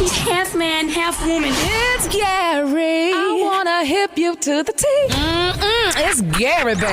He's half man, half woman. It's Gary. I wanna hip you to the T. It's Gary, baby.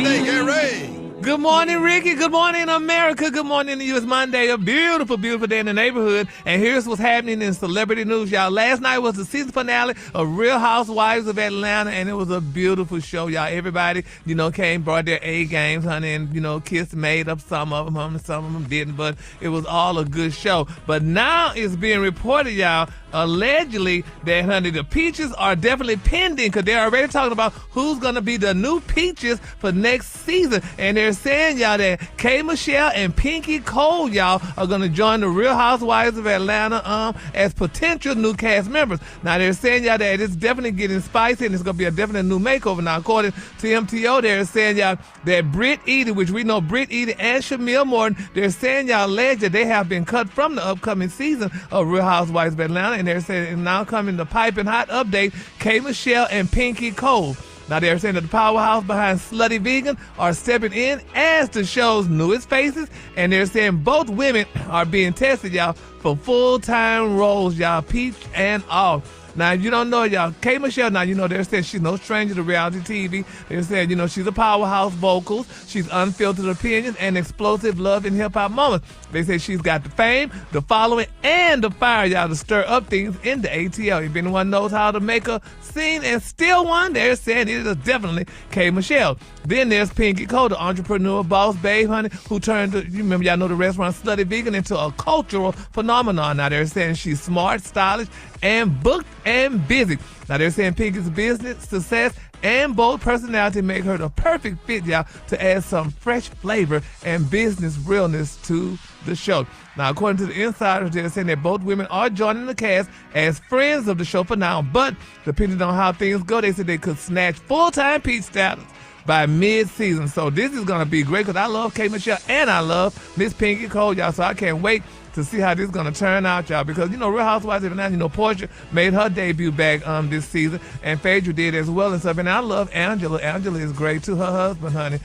Gary. Good morning, Rickey. Good morning, America. Good morning to you. It's Monday, a beautiful, beautiful day in the neighborhood. And here's what's happening in celebrity news, y'all. Last night was the season finale of Real Housewives of Atlanta, and it was a beautiful show, y'all. Everybody, came, brought their A games, honey, and, kissed, made up some of them, honey, some of them didn't, but it was all a good show. But now it's being reported, y'all, allegedly that, honey, the Peaches are definitely pending because they're already talking about who's going to be the new Peaches for next season. And they're saying, y'all, that K. Michelle and Pinky Cole, y'all, are going to join the Real Housewives of Atlanta as potential new cast members. Now, they're saying, y'all, that it's definitely getting spicy and it's going to be a definite new makeover. Now, according to MTO, they're saying, y'all, that Britt Eady, which we know Britt Eady and Shamil Morton, they're saying, y'all, alleged that they have been cut from the upcoming season of Real Housewives of Atlanta. And they're saying now coming the piping hot update, K. Michelle and Pinky Cole. Now they're saying that the powerhouse behind Slutty Vegan are stepping in as the show's newest faces, and they're saying both women are being tested, y'all, for full-time roles, y'all, peach and all. Now, if you don't know, y'all, K. Michelle, now, they're saying she's no stranger to reality TV. They're saying, she's a powerhouse vocals. She's unfiltered opinions and explosive love and hip-hop moments. They say she's got the fame, the following, and the fire, y'all, to stir up things in the ATL. If anyone knows how to make a scene and steal one, they're saying it is definitely K. Michelle. Then there's Pinky Cole, the entrepreneur, boss babe, honey, who turned, you remember, y'all know the restaurant Slutty Vegan into a cultural phenomenon. Now, they're saying she's smart, stylish, and booked and busy. Now, they're saying Pinky's business, success, and bold personality make her the perfect fit, y'all, to add some fresh flavor and business realness to the show. Now, according to the insiders, they're saying that both women are joining the cast as friends of the show for now, but depending on how things go, they said they could snatch full-time Peach status by mid-season. So this is going to be great because I love K. Michelle and I love Miss Pinky Cole, y'all, so I can't wait to see how this is going to turn out, y'all, because, Real Housewives of Atlanta, Portia made her debut back this season, and Phaedra did as well and stuff, and I love Angela. Angela is great, too. Her husband, honey,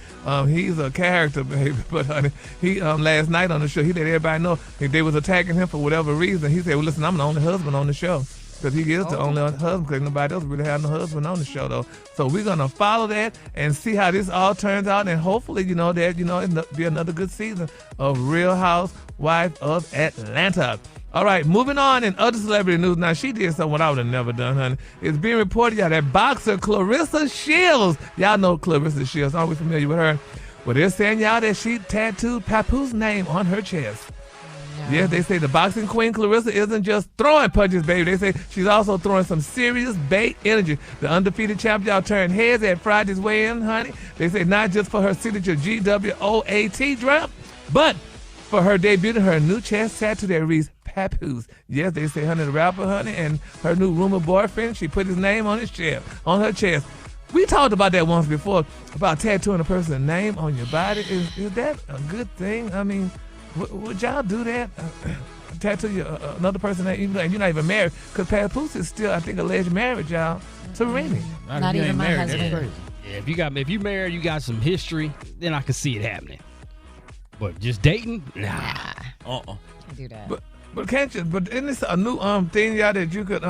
he's a character, baby, but, honey, he, last night on the show, he let everybody know if they was attacking him for whatever reason. He said, well, listen, I'm the only husband on the show. Because he is the only husband, because nobody else really has no husband on the show, though. So we're going to follow that and see how this all turns out. And hopefully, that, it'll be another good season of Real Housewives of Atlanta. All right, moving on in other celebrity news. Now, she did something I would have never done, honey. It's being reported, y'all, that boxer Clarissa Shields, y'all know Clarissa Shields, aren't we familiar with her? Well, they're saying, y'all, that she tattooed Papoose name on her chest. Yes, they say the boxing queen Clarissa isn't just throwing punches, baby. They say she's also throwing some serious bait energy. The undefeated champ, y'all, turned heads at Friday's weigh-in, honey. They say not just for her signature GWOAT drop, but for her debut in her new chest tattoo that reads Papoose. Yes, they say, honey, the rapper, honey, and her new rumor boyfriend, she put his name on his chest, on her chest. We talked about that once before, about tattooing a person's name on your body. Is that a good thing? I mean, would y'all do that? Tattoo another person that even and you're not even married? Because Papoose is still, I think, alleged marriage, y'all, to Rennie. Not even my husband. That's crazy. Yeah, if you married, you got some history, then I can see it happening. But just dating, nah. Can't do that. But can't you? But isn't this a new thing, y'all, that you could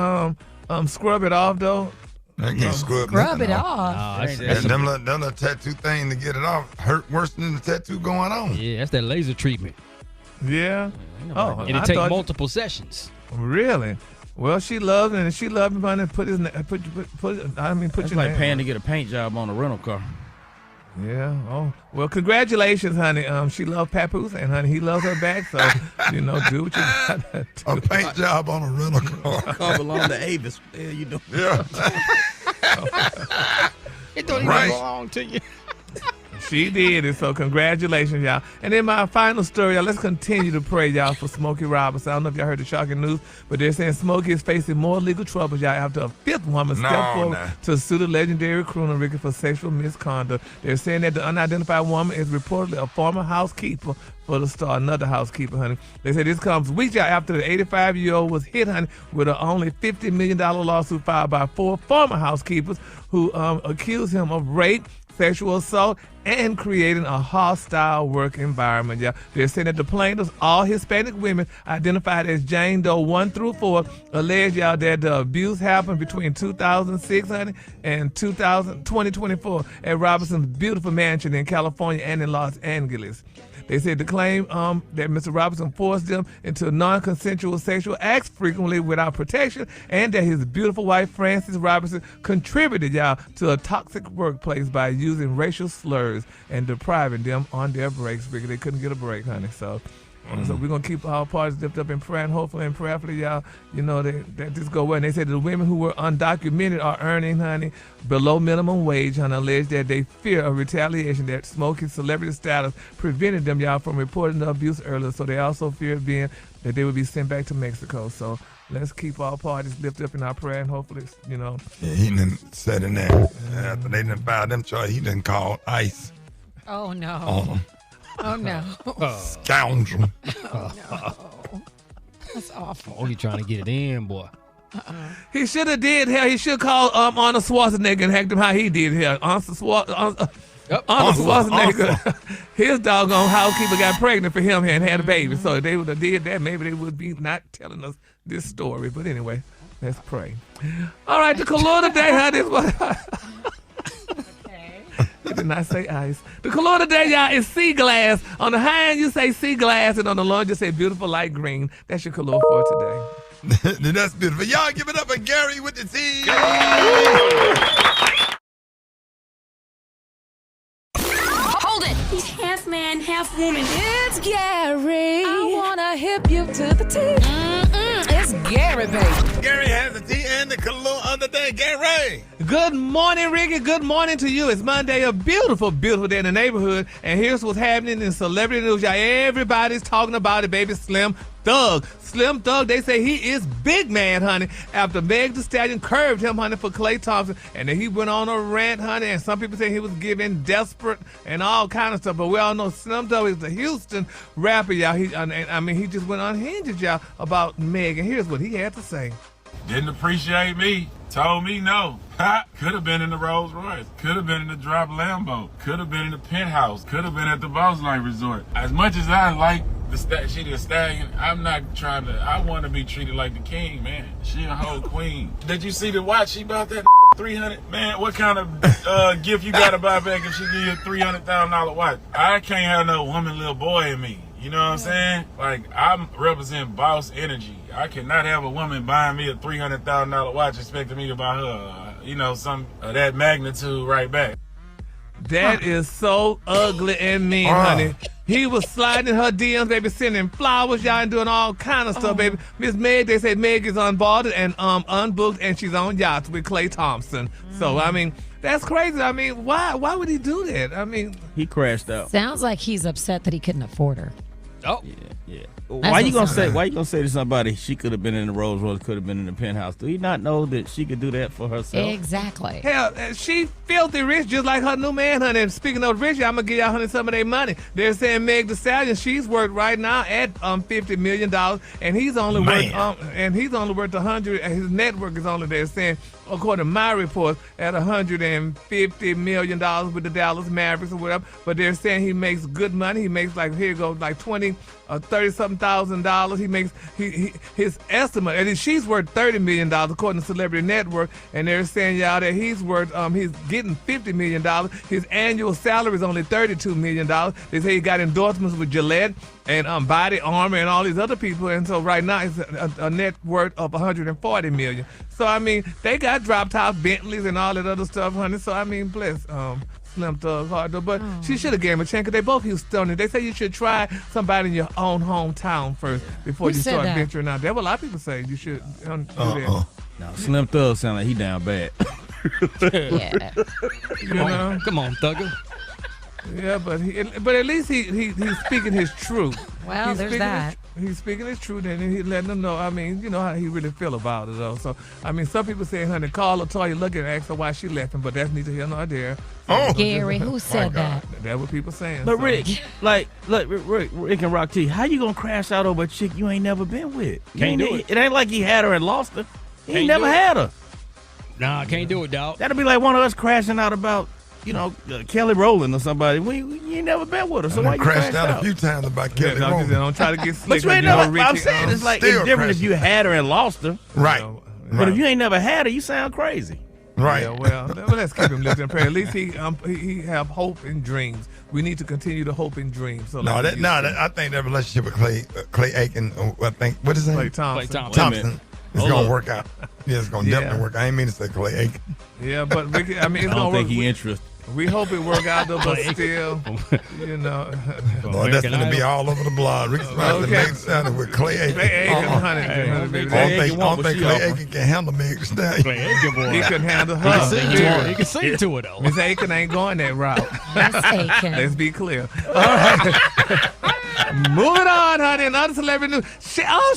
scrub it off though? I can't scrub it off. Them little tattoo thing to get it off hurt worse than the tattoo going on. Yeah, that's that laser treatment. Yeah. And it takes multiple sessions. Really? Well, she loved it, and she loved him and put his name. Put It's your like name paying on to get a paint job on a rental car. Yeah. Oh, well, congratulations, honey. She loved Papoose, and honey, he loves her back. So, do what you got to do. A paint job on a rental car. Car belong to Avis. Yeah, you know. Yeah. It don't even belong to you. She did it, so congratulations, y'all. And then my final story, y'all, let's continue to pray, y'all, for Smokey Robinson. I don't know if y'all heard the shocking news, but they're saying Smokey is facing more legal troubles, y'all, after a fifth woman stepped forward to sue the legendary crooner Rickey for sexual misconduct. They're saying that the unidentified woman is reportedly a former housekeeper for the Star, another housekeeper, honey. They say this comes weeks after the 85-year-old was hit, honey, with an only $50 million lawsuit filed by 4 former housekeepers who accused him of rape, sexual assault, and creating a hostile work environment. Yeah, they're saying that the plaintiffs, all Hispanic women identified as Jane Doe 1 through 4, allege y'all that the abuse happened between 2006, honey, and 2024 at Robinson's beautiful mansion in California and in Los Angeles. They said the claim that Mr. Robinson forced them into non-consensual sexual acts frequently without protection, and that his beautiful wife, Frances Robinson, contributed, y'all, to a toxic workplace by using racial slurs and depriving them on their breaks because they couldn't get a break, honey. So we're going to keep all parties lifted up in prayer, and hopefully and prayerfully, y'all, you know, that this go well. And they said the women who were undocumented are earning, honey, below minimum wage, honey, allege that they fear of retaliation, that Smokey's celebrity status prevented them, y'all, from reporting the abuse earlier. So they also feared that they would be sent back to Mexico. So let's keep all parties lifted up in our prayer, and hopefully, you know. Yeah, he done said in there, after they done filed them charges, he done called ICE Oh, no. on them. Oh, no. Scoundrel. Oh, no. That's awful. Oh, you trying to get it in, boy. He should have did hell. He should call Arnold Schwarzenegger and hacked him how he did hell. Arnold Schwarzenegger, his doggone housekeeper got pregnant for him and had a baby. So if they would have did that, maybe they would be not telling us this story. But anyway, let's pray. All right, the color today, honey, is what. He did not say ice. The color today, y'all, is sea glass. On the high end, you say sea glass, and on the low, you say beautiful light green. That's your color for today. That's beautiful. Y'all give it up for Gary with the T. Hold it. He's half man, half woman. It's Gary. I wanna hip you to the T. It's Gary, baby. Gary has the T and the color of the day. Gary. Good morning, Rickey. Good morning to you. It's Monday, a beautiful, beautiful day in the neighborhood. And here's what's happening in celebrity news. Y'all, everybody's talking about it, baby. Slim Thug. Slim Thug, they say he is big man, honey, after Meg Thee Stallion curved him, honey, for Klay Thompson. And then he went on a rant, honey, and some people say he was giving desperate and all kind of stuff. But we all know Slim Thug is the Houston rapper, y'all. He just went unhinged, y'all, about Meg. And here's what he had to say. Didn't appreciate me. Told me no. Could have been in the Rolls Royce. Could have been in the drop Lambo. Could have been in the penthouse. Could have been at the Boss Light Resort. As much as I like the Stallion, I'm not trying to. I want to be treated like the king, man. She a whole queen. Did you see the watch she bought that 300? Man, what kind of gift you got to buy back if she give you a $300,000 watch? I can't have no woman, little boy in me. You know what I'm saying? Like, I represent boss energy. I cannot have a woman buying me a $300,000 watch expecting me to buy her, some of that magnitude right back. That is so ugly and mean, honey. He was sliding her DMs, baby, sending flowers, y'all, and doing all kind of stuff, baby. Miss Meg, they say Meg is unboarded and unbooked, and she's on yachts with Klay Thompson. So, I mean, that's crazy. I mean, why would he do that? I mean, He crashed out. Sounds like he's upset that he couldn't afford her. Oh. Yeah. Why you gonna say to somebody she could have been in the Rolls Royce, could have been in the penthouse? Do you not know that she could do that for herself? Exactly. hell, she filthy rich just like her new man, honey. And speaking of rich, I'm going to give y'all, honey, some of their money. They're saying Meg Thee Stallion, she's worth right now at $50 million, and he's only worth 100. His network is only, they're saying, according to my report, at $150 million with the Dallas Mavericks or whatever. But they're saying he makes good money. He makes like 20 or $30-something thousand. He makes his estimate, and she's worth $30 million according to Celebrity Network. And they're saying, y'all, that he's worth he's getting $50 million. His annual salary is only $32 million. They say he got endorsements with Gillette and Body Armor and all these other people, and so right now it's a net worth of $140 million. So I mean, they got drop top Bentleys and all that other stuff, honey. So I mean, bless Slim Thug hard though, but she should have gave him a chance because they both Houstonians. They say you should try somebody in your own hometown first before you start venturing out. That's what a lot of people say. You should do that. No, Slim Thug sound like he down bad. Yeah. Come on, Thugger. Yeah, but at least he's speaking his truth. Well, there's that. He's speaking his truth, and he's letting them know. I mean, you know how he really feel about it, though. So, I mean, some people say, honey, call Latoya, look and ask her why she left him, but that's neither here nor there. Gary, who said that? That's what people saying. But so. Rick and Rock T, how you gonna crash out over a chick you ain't never been with? Can't do it. It ain't like he had her and lost her. He Can't never do it. had her. Nah, I can't do it, dog. That'll be like one of us crashing out about Kelly Rowland or somebody. You ain't never been with her, so why you crashed out a few times about Kelly Rowland. Don't try to get slick. But you ain't never. I'm saying it's like it's different if you had her and lost her, right? But if you ain't never had her, you sound crazy. Right. Yeah, well, let's keep him lifted in prayer. At least he have hope and dreams. We need to continue to hope and dream. So I think that relationship with Clay Aiken, what is that? Clay Thompson. Thompson. It's gonna work out. Yeah, it's gonna definitely work. I ain't mean to say Clay Aiken. Yeah, but Rickey, I mean, it's I don't gonna think work. he interested. We hope it work out though, but still, Boy, that's gonna be all over the blog. Rickey Smiley made sounded with Clay Aiken. Clay Aiken, honey. I don't think Clay Aiken can handle me. He couldn't handle her. He can sing to it though. Miss Aiken ain't going that route. Miss Aiken. Let's be clear. All right. Moving on, honey. Another celebrity news.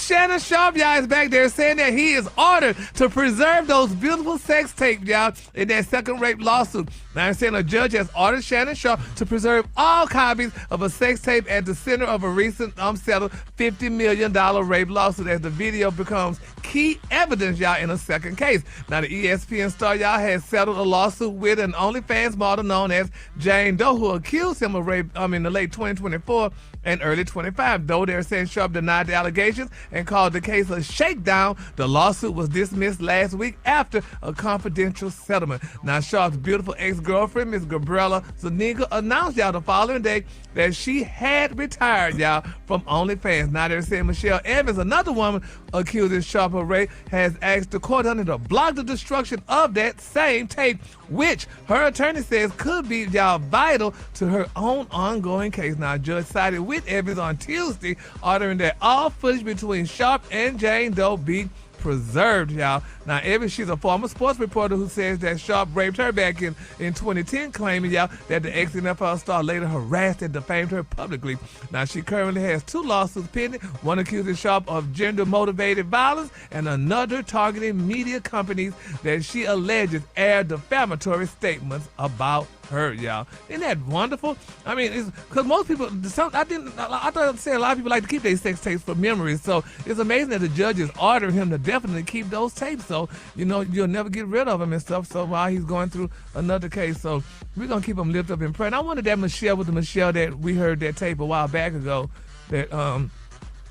Shannon Sharpe, y'all, is back there saying that he is ordered to preserve those beautiful sex tapes, y'all, in that second rape lawsuit. Now, I'm saying a judge has ordered Shannon Sharpe to preserve all copies of a sex tape at the center of a recent settled $50 million rape lawsuit as the video becomes key evidence, y'all, in a second case. Now, the ESPN star, y'all, has settled a lawsuit with an OnlyFans model known as Jane Doe, who accused him of rape in the late 2024 and early 25. Though they're saying Sharpe denied the allegations and called the case a shakedown, the lawsuit was dismissed last week after a confidential settlement. Now, Sharpe's beautiful ex-girlfriend, Ms. Gabriella Zuniga, announced, y'all, the following day that she had retired, y'all, from OnlyFans. Now they're saying Michelle Evans, another woman accusing Sharpe of rape, has asked the court to block the destruction of that same tape, which her attorney says could be, y'all, vital to her own ongoing case. Now, a judge sided with Evans on Tuesday, ordering that all footage between Sharpe and Jane Doe be preserved, y'all. Now, Evans, she's a former sports reporter who says that Sharpe raped her back in 2010, claiming, y'all, that the ex-NFL star later harassed and defamed her publicly. Now, she currently has 2 lawsuits pending, one accusing Sharpe of gender-motivated violence and another targeting media companies that she alleges air defamatory statements about her, y'all. Isn't that wonderful? I mean, it's because most people, I thought a lot of people like to keep their sex tapes for memories. So it's amazing that the judge is ordering him to definitely keep those tapes. So, you'll never get rid of them and stuff. So while he's going through another case, so we're going to keep him lifted up in prayer. And I wondered that Michelle, with the Michelle that we heard that tape a while back ago that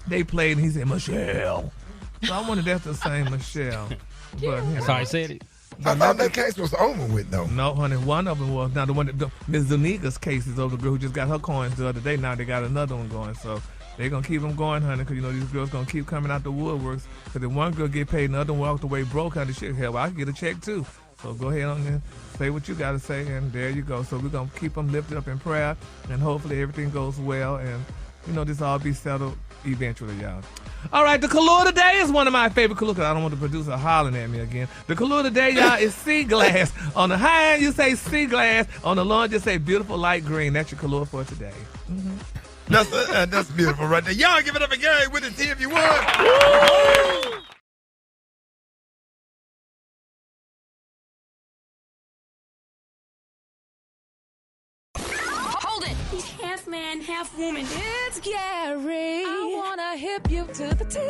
they played, and he said, Michelle. So I wonder if that's the same Michelle. But, Sorry, said it. I thought that case was over with, though. No, honey, one of them was. Now, the one that Ms. Zuniga's case is over, the girl who just got her coins the other day. Now they got another one going. So they're going to keep them going, honey, because, these girls going to keep coming out the woodworks. Because if one girl get paid and the other one walked away broke, honey, shit, hell, I can get a check, too. So go ahead on there, say what you got to say, and there you go. So we're going to keep them lifted up in prayer, and hopefully everything goes well, and, this all be settled eventually, y'all. All right, the Karruche today is one of my favorite Karruche. I don't want the producer hollering at me again. The Karruche today, y'all, is sea glass. On the high end, you say sea glass. On the low end, you say beautiful light green. That's your Karruche for today. Mm-hmm. That's beautiful right there. Y'all give it up for Gary with the T if you would. He's half man, half woman. It's Gary. I wanna hip you to the T.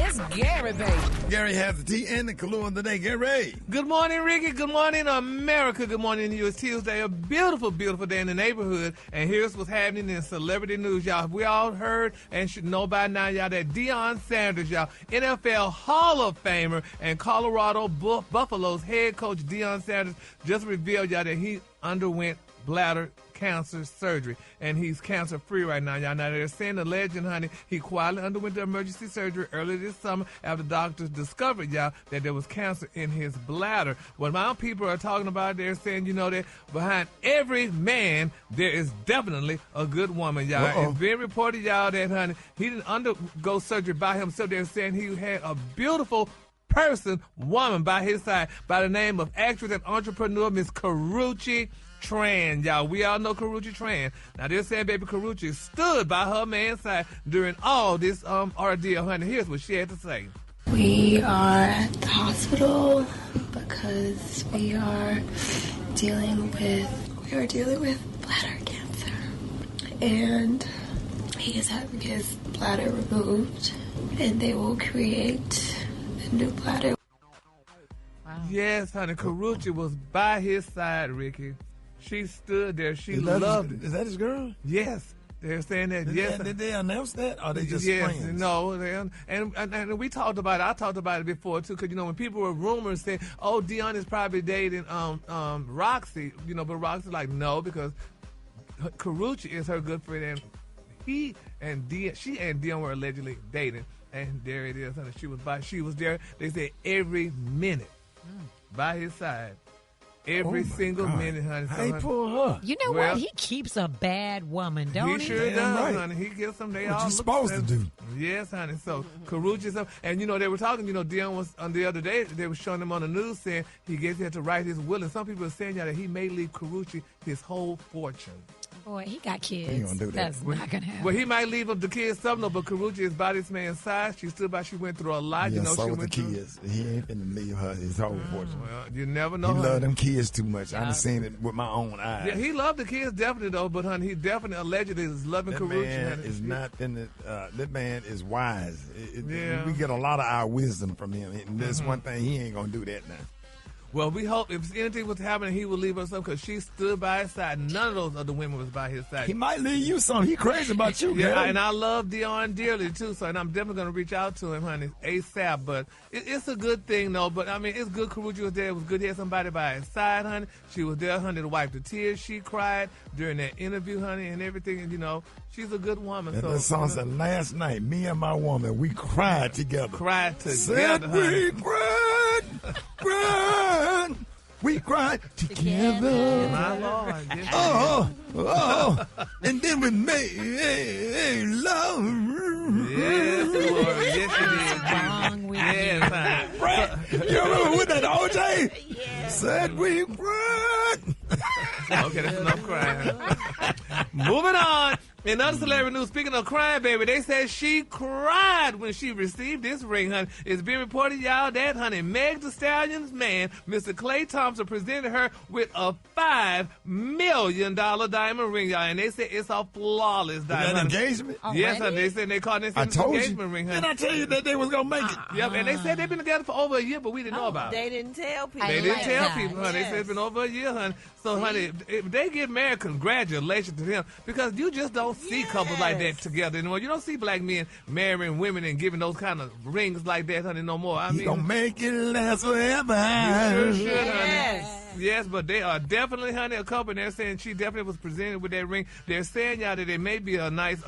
It's Gary, baby. Gary has the T and the Karruche today. Gary. Good morning, Rickey. Good morning, America. Good morning to you. It's Tuesday, a beautiful, beautiful day in the neighborhood. And here's what's happening in celebrity news, y'all. We all heard and should know by now, y'all, that Deion Sanders, y'all, NFL Hall of Famer and Colorado Buffalo's head coach Deion Sanders just revealed, y'all, that he underwent bladder cancer surgery, and he's cancer-free right now, y'all. Now, they're saying the legend, honey, he quietly underwent the emergency surgery earlier this summer after doctors discovered, y'all, that there was cancer in his bladder. What my people are talking about, they're saying, that behind every man, there is definitely a good woman, y'all. It's been reported, y'all, that, honey, he didn't undergo surgery by himself. They're saying he had a beautiful woman by his side by the name of actress and entrepreneur Miss Karruche Tran, y'all. We all know Karruche Tran. Now, they're saying baby Karruche stood by her man's side during all this ordeal, honey. Here's what she had to say. We are at the hospital because we are dealing with bladder cancer, and he is having his bladder removed, and they will create a new bladder. Yes, honey, Karruche was by his side, Rickey. She stood there. She Is loved it. Is that his girl? Yes. They're saying that, yes. Did they announce that, or they just yes, friends? no, and we talked about it. I talked about it before too, because when people were rumors saying, "Oh, Deion is probably dating Roxy," but Roxy's like, no, because Karruche is her good friend, and she and Deion were allegedly dating, and there it is. Honey. She was there. They said every minute by his side. Every single minute, honey. So, Hey, pull her. You know what? He keeps a bad woman, don't he? He sure does, right. honey. He gets them. They What all you look supposed to do? Yes, honey. So Karruche is up, and they were talking. Deion was on the other day. They were showing him on the news saying he had to write his will, and some people are saying that he may leave Karruche his whole fortune. Boy, he got kids. He gonna do that. That's not gonna happen. Well, he might leave the kids something, but Karruche is about this man's size. She stood by. She went through a lot. Yeah, she so with the went through. kids. He ain't finna leave her his whole fortune. Well, you never know. He honey. love them kids too much. I done seen it with my own eyes. Yeah, he loved the kids definitely though, but honey, he definitely allegedly is loving That Karruche. man honey. is not finna. That man is wise. Yeah. We get a lot of our wisdom from him. And that's one thing, he ain't gonna do that now. Well, we hope if anything was happening, he would leave us some because she stood by his side. None of those other women was by his side. He might leave you some. He crazy about you, girl. Yeah, and I love Deion dearly too. So, and I'm definitely gonna reach out to him, honey, ASAP. But it's a good thing, though. But I mean, it's good. Karruche was there. It was good to have somebody by his side, honey. She was there, honey, to wipe the tears. She cried during that interview, honey, and everything. And she's a good woman. And so that song said, last night, me and my woman, we cried together. cried Said together, honey. we cried. We cried together. My Lord. Yes, And then we made love. yes, Lord. Yes, she did. Wrong with Yes, honey. You remember with that OJ? Yeah. Said we cried. Okay, that's enough crying. Moving on. In other celebrity news, speaking of crying, baby, they said she cried when she received this ring, honey. It's been reported, y'all, that, honey, Meg Thee Stallion's man, Mr. Klay Thompson, presented her with a $5 million diamond ring, y'all. And they said it's a flawless diamond. That engagement? Yes, honey. They said they called it I an told engagement you. ring, honey. Did I tell you that they was going to make it? Yep, and they said they've been together for over a year, but we didn't know about it. They didn't tell people. They didn't tell that. people, honey. They said it's been over a year, honey. So, honey, if they get married, congratulations to them. Because you just don't see couples like that together anymore. You don't see black men marrying women and giving those kind of rings like that, honey, no more. I You mean, going to make it last forever. you sure should, honey. Yes. Yes, but they are definitely, honey, a couple. And they're saying she definitely was presented with that ring. They're saying, y'all, that they may be a nice,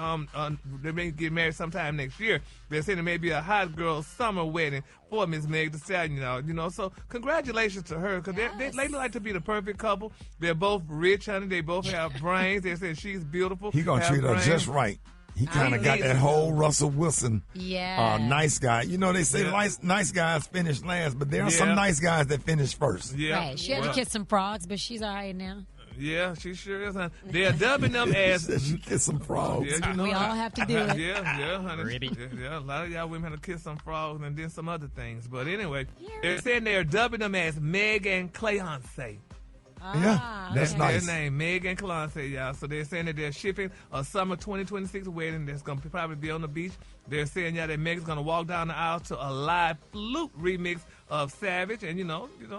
they may get married sometime next year. They're saying it may be a hot girl summer wedding for Miss Meg Thee Stallion, So congratulations to her, because they look like to be the perfect couple. They're both rich, honey. They both have brains. They said she's beautiful. He going to have treat her brains. just right. He kind of got needs that to. whole Russell Wilson nice guy. They say nice guys finish last, but there are some nice guys that finish first. Yeah. Right. She had to kiss some frogs, but she's all right now. Yeah, she sure is, honey. They're dubbing them as... She kissed some frogs. Yeah, We all have to do it. Yeah, honey. Yeah, a lot of y'all women have to kiss some frogs and then some other things. But anyway, they're saying they're dubbing them as Meg and Cleonce. Yeah, that's nice. Their name, Meg and Cleonce, y'all. So they're saying that they're shipping a summer 2026 wedding that's going to probably be on the beach. They're saying, y'all, that Meg's going to walk down the aisle to a live flute remix of Savage. And,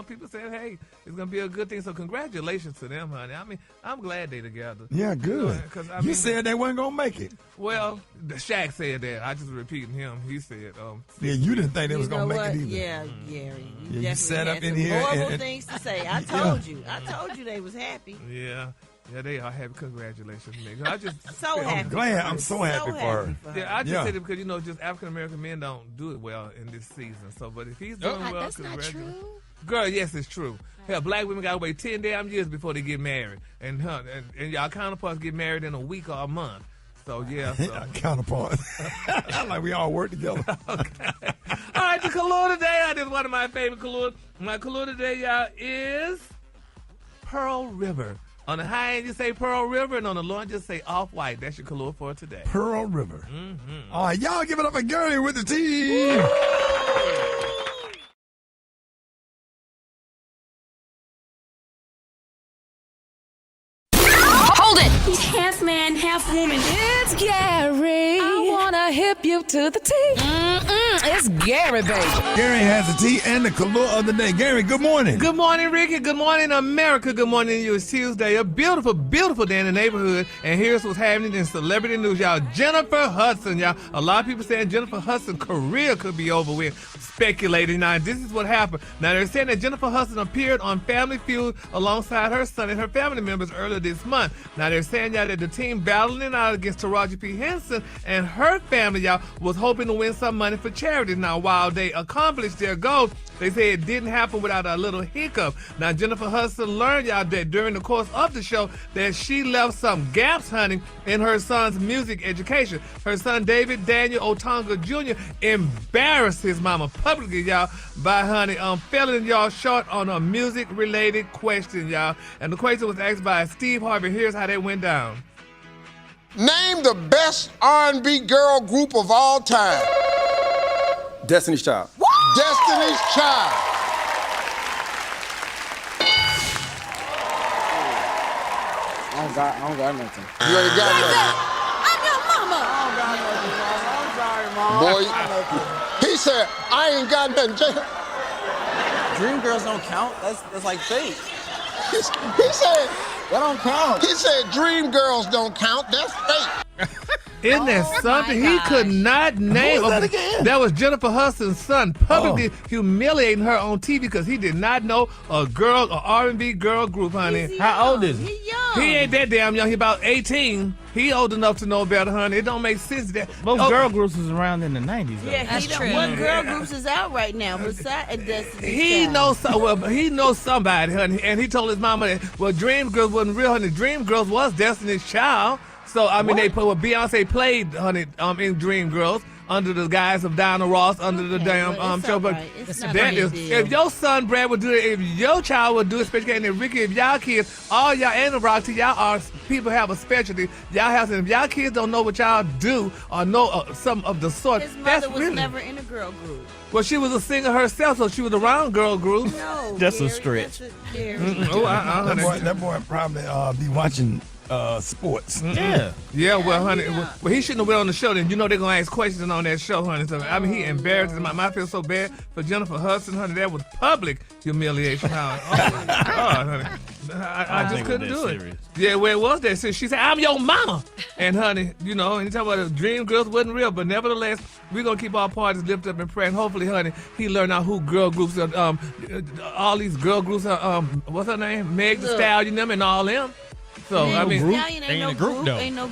people said, hey, it's going to be a good thing. So congratulations to them, honey. I mean, I'm glad they together. Yeah, good. You said they weren't going to make it. Well, Shaq said that. I just repeating him. He said, yeah, you didn't think they was going to make it either. Yeah, Gary. You sat up in some here horrible things to say. I told you. I told you they was happy. Yeah. Yeah, they are happy. Congratulations, Meg. I just so happy. I'm glad. I'm so happy for her. Yeah, I just said it because just African American men don't do it well in this season. So, but if he's doing well, that's not true. Girl, yes, it's true. Hell, black women got to wait 10 damn years before they get married, and y'all counterparts get married in a week or a month. So yeah, counterparts. Like we all work together. Okay. All right, the color today. This is one of my favorite colors. My color today, y'all, is Pearl River. On the high end, you say Pearl River, and on the low end, just say Off-White. That's your color for today. Pearl River. Mm-hmm. All right, y'all give it up for Gary with the T. Hold it! He's half man, half woman. It's Gary. I wanna hear hip you to the T. It's Gary, baby. Gary has the tea and the Karruche of the day. Gary, good morning. Good morning, Ricky. Good morning, America. Good morning to you. It's Tuesday. A beautiful, beautiful day in the neighborhood. And here's what's happening in celebrity news, y'all. Jennifer Hudson, y'all. A lot of people saying Jennifer Hudson's career could be over with. Speculating. Now, this is what happened. Now, they're saying that Jennifer Hudson appeared on Family Feud alongside her son and her family members earlier this month. Now, they're saying, y'all, that the team battling it out against Taraji P. Henson and her family, y'all, was hoping to win some money for charity. Now, while they accomplished their goal, they say it didn't happen without a little hiccup. Now, Jennifer Hudson learned, y'all, that during the course of the show that she left some gaps, honey, in her son's music education. Her son, David Daniel Otonga Jr., embarrassed his mama publicly, y'all, by, honey, failing y'all short on a music-related question, y'all. And the question was asked by Steve Harvey. Here's how that went down. Name the best R&B girl group of all time. Destiny's Child. Destiny's Child. I don't got nothing. You ain't got nothing. I'm your mama. Boy, he said, I ain't got nothing. Dream girls don't count. That's like fake. He said, that don't count. He said, dream girls don't count. That's fake. Isn't that something? He could not name. That was Jennifer Hudson's son publicly humiliating her on TV because he did not know a R&B girl group, honey. How old is he? He young. He ain't that damn young. He about 18. He old enough to know better, honey. It don't make sense that Most girl groups was around in the 90s. Though. Yeah, That's true. What girl groups is out right now besides Destiny's he Child? he knows somebody, honey, and he told his mama that Dream Girls wasn't real, honey. Dream Girls was Destiny's Child. So I mean, Beyonce played, honey, in Dream Girls under the guise of Diana Ross under the damn show. But that is, if your son Brad would do it, if your child would do it, especially and Ricky, if y'all kids, all y'all and the Rock, y'all are people have a specialty. Y'all have, if y'all kids don't know what y'all do or know some of the sort, His that's mother was really never in a girl group. Well, she was a singer herself, so she was around girl groups. No, That's a Gary, stretch. that's a Gary. That boy probably be watching sports. Yeah, well, honey, well, he shouldn't have went on the show. Then you know they're gonna ask questions on that show, honey. So I mean, he embarrassed him. I feel so bad for Jennifer Hudson, honey. That was public humiliation. Oh my God, honey, I just couldn't do it. Yeah, well, it was that. So she said, "I'm your mama," and honey, you know, and you talk about the Dream Girls wasn't real, but nevertheless, we're gonna keep our parties lifted up in prayer, and hopefully, honey, he learned out who girl groups are. All these girl groups are. What's her name? Meg Thee Stallion, them, and all them. So I mean, Ain't no group though. Ain't no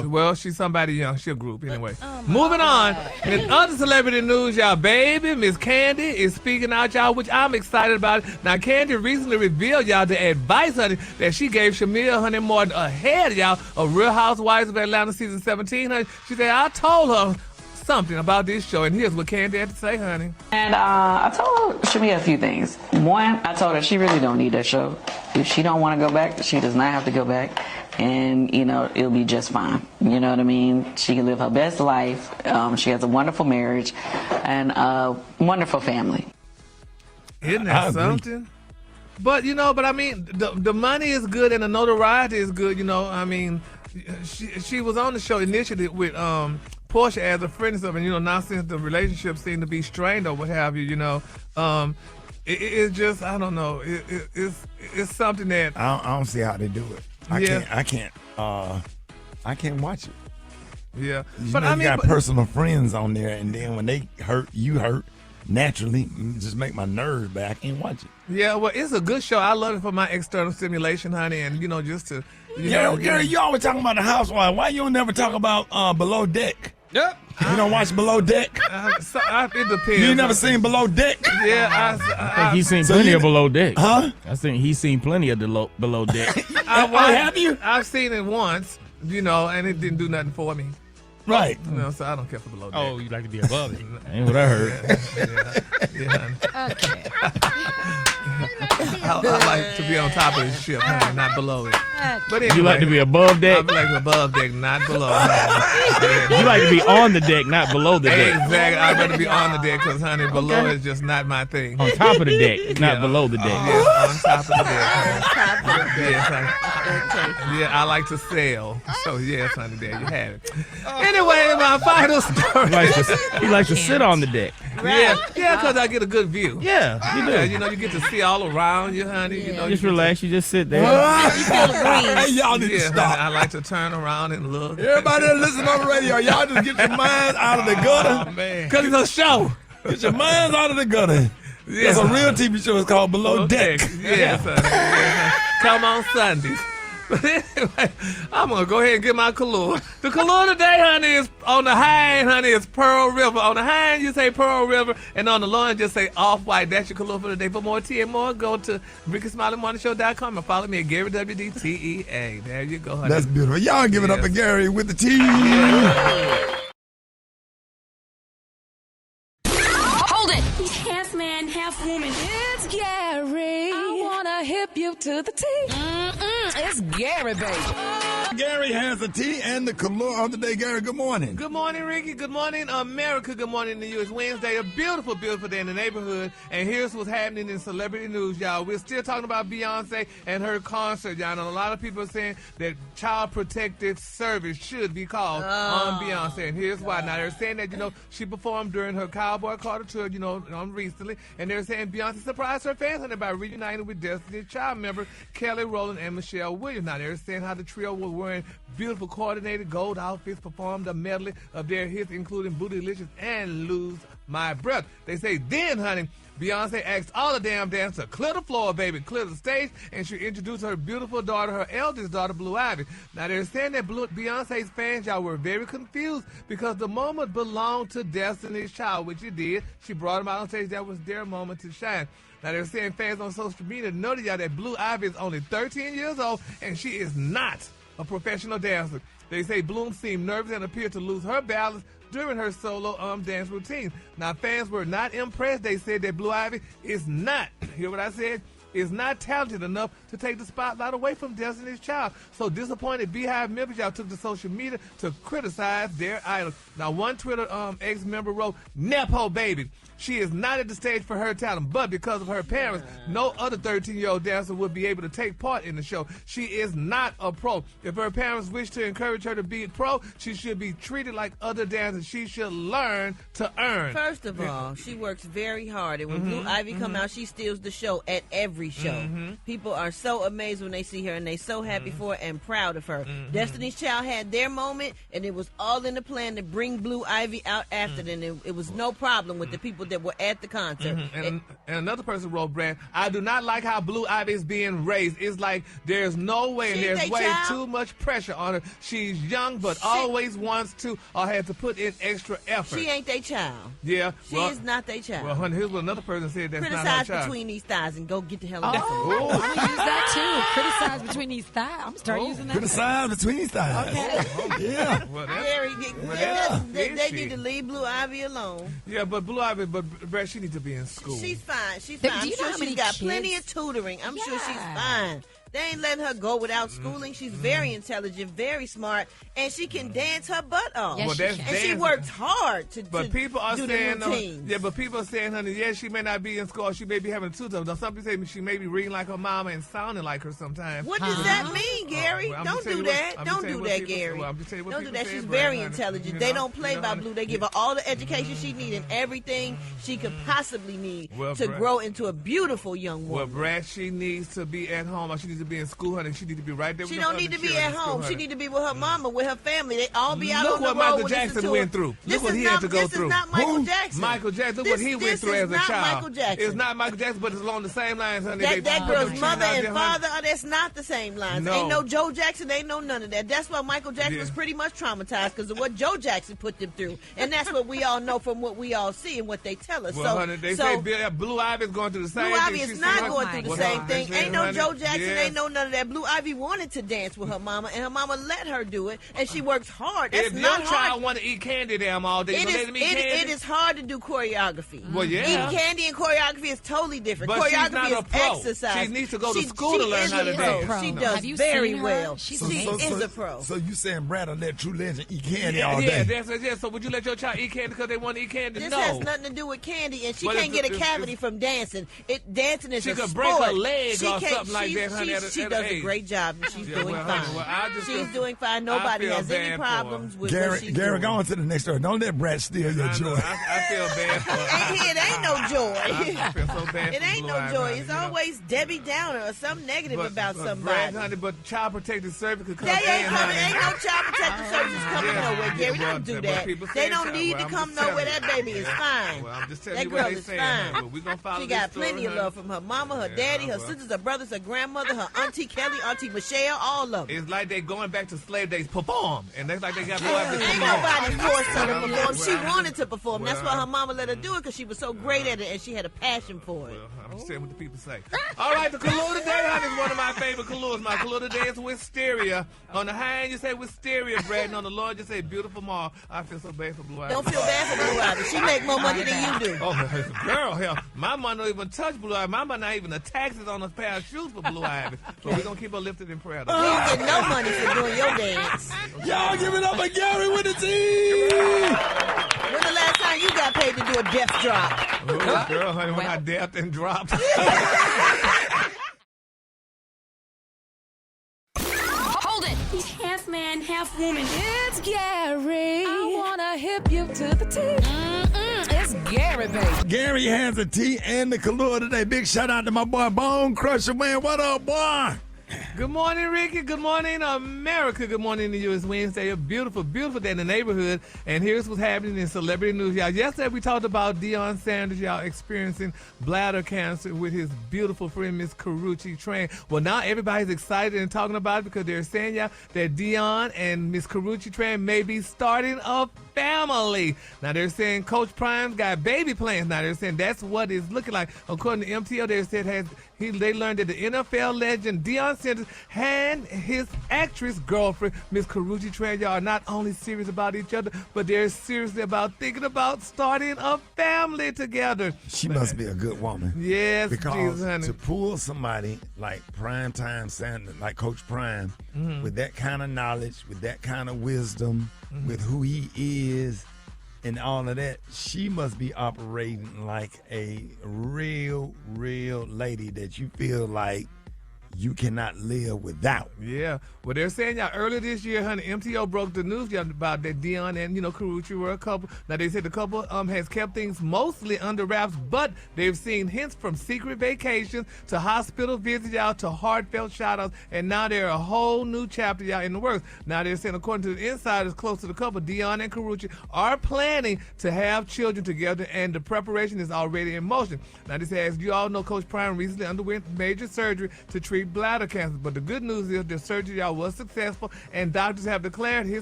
well, she's somebody young. She a group anyway. Moving on. In other celebrity news, y'all, baby, Miss Kandi is speaking out, y'all, which I'm excited about. Now, Kandi recently revealed, y'all, the advice, honey, that she gave Shamil, honey, more ahead, y'all, of Real Housewives of Atlanta season 17. Honey, she said, I told her something about this show, and here's what Kandi had to say, honey. And I told Shamia a few things. One, I told her she really don't need that show. If she don't want to go back, she does not have to go back, and you know it'll be just fine. You know what I mean? She can live her best life. She has a wonderful marriage and a wonderful family. Isn't that something? But you know, I mean, the money is good and the notoriety is good. You know, I mean, she was on the show initially with Portia as a friend and stuff, and you know, now since the relationship seemed to be strained or what have you, you know, it's just, I don't know, it's something that I don't see how they do it. I can't watch it. Yeah, but I mean, got personal friends on there, and then when they hurt, you hurt. Naturally, just make my nerves back. I can't watch it. Yeah, well, it's a good show. I love it for my external stimulation, honey, and you know, just to Gary, you always talking about the housewife. Why you don't never talk about Below Deck? Yep. You don't watch Below Deck? It depends. You never seen Below Deck? Yeah, I think he's seen plenty of Below Deck. Huh? I think he's seen plenty of the Below Deck. Have you? I've seen it once, you know, and it didn't do nothing for me. Right. You know, so I don't care for Below Deck. Oh, you like to be above it. Ain't what I heard. Yeah. Okay. I like to be on top of the ship, honey, not below it. But anyway, you like to be above deck? I like above deck, not below. You like to be on the deck, not below the deck. Exactly. I'd rather be on the deck because, honey, below is just not my thing. On top of the deck, not below the deck. Yes, on top of the deck. Yes, honey. Yeah, I like to sell. So, yes, honey, there you have it. Anyway, my final story. He likes to sit on the deck. Yeah, because I get a good view. Yeah, you do. Yeah, you know, you get to see all around you, honey. You know, Just relax. You just sit there. Hey, y'all need to stop. I like to turn around and look. Everybody that listen on the radio, y'all just get your minds out of the gutter. Oh, man. Because it's a show. Get your minds out of the gutter. There's a real TV show. It's called Below Deck. Yes, honey. Come on Sundays. But anyway, I'm going to go ahead and get my Karruche. The Karruche today, honey, is on the hind, honey, is Pearl River. On the hind, you say Pearl River, and on the lawn, just say Off-White. That's your Karruche for today. For more tea and more, go to RickySmileyMorningShow.com and follow me at Gary WDTEA. There you go, honey. That's beautiful. Y'all give it up to Gary with the tea. Hold it. He's half man, half woman. It's Gary. I wanna hip you to the T. It's Gary, baby. Gary has the tea and the Karruche of the day. Gary, good morning. Good morning, Ricky. Good morning, America. Good morning to you. It's Wednesday, a beautiful, beautiful day in the neighborhood. And here's what's happening in celebrity news, y'all. We're still talking about Beyonce and her concert, y'all. And a lot of people are saying that Child Protective Service should be called on Beyonce. And here's why. Now, they're saying that, you know, she performed during her Cowboy Carter tour, you know, recently. And they're saying Beyonce surprised her fans by reuniting with Destiny's Child member Kelly Rowland and Michelle Williams. Now, they're saying how the trio was wearing beautiful coordinated gold outfits, performed a medley of their hits, including Bootylicious and Lose My Breath. They say then, honey, Beyonce asked all the damn dancers to clear the floor, baby, clear the stage, and she introduced her beautiful daughter, her eldest daughter, Blue Ivy. Now, they're saying that Beyonce's fans, y'all, were very confused because the moment belonged to Destiny's Child, which it did. She brought them out on stage. That was their moment to shine. Now, they're saying fans on social media noted, y'all, that Blue Ivy is only 13 years old, and she is not a professional dancer. They say Bloom seemed nervous and appeared to lose her balance during her solo dance routine. Now, fans were not impressed. They said that Blue Ivy is not, hear what I said, is not talented enough to take the spotlight away from Destiny's Child. So disappointed Beehive members, y'all, took to social media to criticize their idol. Now, one Twitter ex-member wrote, Nepo baby. She is not at the stage for her talent, but because of her parents, no other 13-year-old dancer would be able to take part in the show. She is not a pro. If her parents wish to encourage her to be a pro, she should be treated like other dancers. She should learn to earn. First of all, she works very hard, and when Blue Ivy come out, she steals the show at every show. People are so amazed when they see her, and they so happy for her and proud of her. Destiny's Child had their moment, and it was all in the plan to bring Blue Ivy out after them. It was no problem with the people that were at the concert. And another person wrote, Brad, I do not like how Blue Ivy is being raised. It's like there's no way, and there's way too much pressure on her. She's young, but always wants to or has to put in extra effort. She ain't their child. Yeah. She is not their child. Well, honey, here's what another person said that's Criticize not her child. between these thighs and go get the hell out. I'm going to use that, too. Criticize between these thighs. I'm going to start using that. Criticize between these thighs. Okay. Yeah. Well, they need to leave Blue Ivy alone. Yeah, but Blue Ivy, but Brad, she needs to be in school. She's fine. She's fine. I'm sure she's got plenty of tutoring. I'm sure she's fine. They ain't letting her go without schooling. She's very intelligent, very smart, and she can dance her butt off. Yes, well, she and she works hard to people are do saying, the routines. yeah, but people are saying, honey, yes, she may not be in school. She may be having a tutor. Now, some people say she may be reading like her mama and sounding like her sometimes. What does that mean, Gary? Well, don't do that. Don't do that, Gary. Don't do that. She's very intelligent. They don't play by Blue. They give her all the education she needs and everything she could possibly need to grow into a beautiful young woman. Well, Brad, she needs to be at home. She needs to be in school, honey. She needs to be right there with She her don't need to be at home. She need to be with her mama, with her family. They all be out on the road. Look what Michael Jackson went through. Look what he had to go through. This is not Michael Jackson. Michael Jackson, look what he went through as a child. Michael Jackson. It's not Michael Jackson, but it's along the same lines, honey. That girl's mother and father, that's not the same lines. No. Ain't no Joe Jackson, ain't no none of that. That's why Michael Jackson was pretty much traumatized because of what Joe Jackson put them through. And that's what we all know from what we all see and what they tell us. Well, honey, they say Blue Ivy is going through the same thing. Blue Ivy is not going through the same thing. Ain't no Joe Jackson, ain't no none of that. Blue Ivy wanted to dance with her mama, and her mama let her do it, and she works hard. That's if not your hard. child want to eat candy damn all day, it is hard to do choreography. Well, yeah. Eating candy and choreography is totally different. But choreography she's not is a pro. exercise. She needs to go to school to learn how to dance. She does very well. She is a pro. So you saying Brad will let True Legend eat candy all day? Yeah, so would you let your child eat candy because they want to eat candy? This No. has nothing to do with candy, and she can't get a cavity from dancing. Dancing is she a could sport. break her leg or something like that, honey. she does a great job, and she's doing fine. She's doing fine. Nobody has any problems with what she's Gary, doing. go on to the next story. Don't let Brad steal your joy. I feel bad for her. It ain't no joy. I feel so bad It for ain't Blue no Ivy, joy. honey, It's you know. always Debbie Downer or something negative about somebody. Honey, but child protective service could come They ain't in, coming. honey. Ain't no child protective services coming nowhere, Gary. Don't do that. They don't need to come nowhere. That baby is fine. Well, I'm just telling That you girl what they is saying, fine. honey, but we gonna follow She this got story, plenty of honey. love from her mama, her daddy, her sisters, her brothers, her grandmother, her auntie Kelly, auntie Michelle, all of them. It's like they going back to slave days, perform, and that's like they got Blue Ivy to Ain't perform. nobody forced her to perform. She Well, wanted to perform. That's why well, her mama let her do it, because she was so great at it and she had a passion for it. I'm just saying what the people say. All right, the Karruche today, honey, is one of my favorite Karruches. My Karruche today is wisteria. On the high end, you say wisteria, Brad, and on the low end, you say beautiful mall. I feel so bad for Blue Ivy. Don't feel bad for Blue Ivy. She make more money than you do. Oh, girl, hell, my money don't even touch Blue Ivy. My money not even the taxes on a pair of shoes for Blue Ivy. But we're going to keep her lifted in prayer. You don't get no money for doing your dance. Y'all give it up for Gary with the team. When the last time you got paid to do a death drop? Oh, girl, honey, when I death and dropped. Hold it. He's half man, half woman. It's Gary. I wanna hip you to the T. It's Gary, baby. Gary has a T and the Karruche today. Big shout out to my boy Bone Crusher, man. What up, boy? Good morning, Rickey. Good morning, America. Good morning to you. It's Wednesday. A beautiful, beautiful day in the neighborhood. And here's what's happening in celebrity news, y'all. Yesterday, we talked about Deion Sanders, y'all, experiencing bladder cancer with his beautiful friend, Miss Karruche Tran. Well, now everybody's excited and talking about it because they're saying, y'all, that Deion and Miss Karruche Tran may be starting a family. Now, they're saying Coach Prime's got baby plans. Now, they're saying that's what it's looking like. According to MTO, they said they learned that the NFL legend Deion Sanders and his actress girlfriend, Miss Karruche Tran, y'all, are not only serious about each other, but they're seriously about thinking about starting a family together. She must be a good woman. Yes, because Jesus, honey. to pull somebody like Primetime Sanders, like Coach Prime, with that kind of knowledge, with that kind of wisdom, with who he is, and all of that, she must be operating like a real lady that you feel like you cannot live without. Yeah. Well, they're saying, y'all, earlier this year, honey, MTO broke the news, y'all, about that Deion and, Karruche were a couple. Now, they said the couple has kept things mostly under wraps, but they've seen hints from secret vacations to hospital visits, y'all, to heartfelt shout-outs, and now they're a whole new chapter, y'all, in the works. Now, they're saying, according to the insiders close to the couple, Deion and Karruche are planning to have children together, and the preparation is already in motion. Now, this as you all know, Coach Prime recently underwent major surgery to treat bladder cancer, but the good news is the surgery, y'all, was successful, and doctors have declared him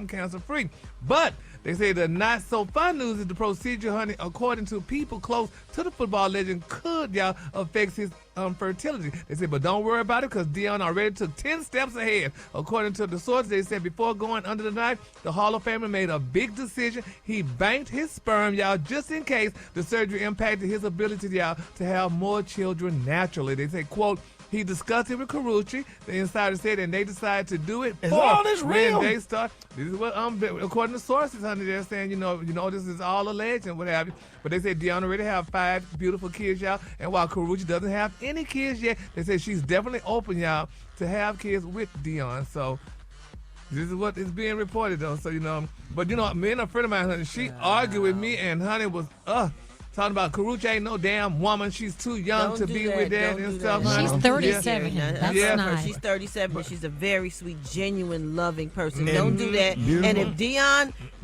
cancer-free. But they say the not so fun news is the procedure, honey, according to people close to the football legend, could, y'all, affect his fertility. They said, but don't worry about it because Deion already took 10 steps ahead. According to the source, they said before going under the knife, the Hall of Famer made a big decision. He banked his sperm, y'all, just in case the surgery impacted his ability, y'all, to have more children naturally. They say, quote, he discussed it with Karruche, the insider said, and they decided to do it. Is all this real? When they start, this is what, according to sources, honey, they're saying, this is all alleged and what have you. But they say Deion already have 5 beautiful kids, y'all. And while Karruche doesn't have any kids yet, they say she's definitely open, y'all, to have kids with Deion. So this is what is being reported, though. So, but, me and a friend of mine, honey, she argued with me, and, honey, was, talking about Karruche ain't no damn woman. She's too young to be with that and stuff. She's 37. That's nice. She's 37, but she's a very sweet, genuine, loving person. And don't do that. beautiful. And if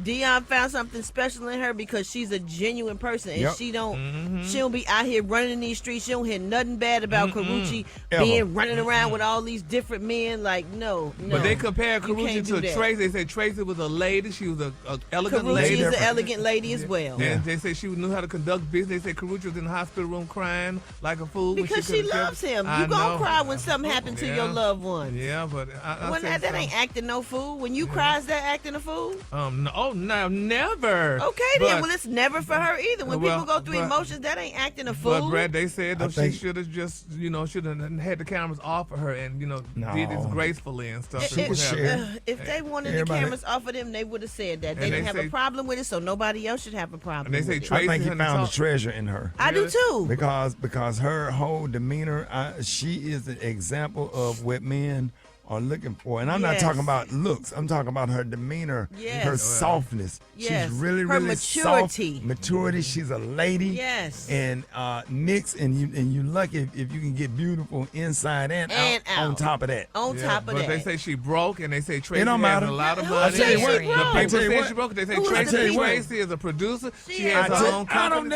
Deion found something special in her because she's a genuine person and she don't be out here running in these streets. She don't hear nothing bad about Karruche being running around with all these different men. Like, no. But they compare Karruche to Tracy. They say Tracy was a lady. She was an elegant lady. She's an elegant lady as well. And they say she knew how to conduct business. They said Karruche was in the hospital room crying like a fool. Because she loves him. You gonna cry when something happened to your loved one. Yeah, but that ain't acting no fool. When you cry, is that acting a fool? No, never. Okay, then. Well, it's never for her either. When people go through emotions, that ain't acting a fool. But Brad, they said though she should have just, should have had the cameras off of her and, did it gracefully and stuff. If they wanted the cameras off of them, they would have said that. They didn't have a problem with it, so nobody else should have a problem. And they say with Tracy, I think he found a treasure in her. I do too. Because her whole demeanor, she is an example of what men are looking for. And I'm not talking about looks. I'm talking about her demeanor, her softness. Yes. She's really, her really maturity. soft. Maturity. She's a lady. Yes. And mix, and you lucky if you can get beautiful inside and out. On top of that. On top of that. But they say she broke, and they say Tracy It don't has matter. a lot of Who money. say she broke? The people say what? she broke. They say Who Tracy is a producer. She has her own company.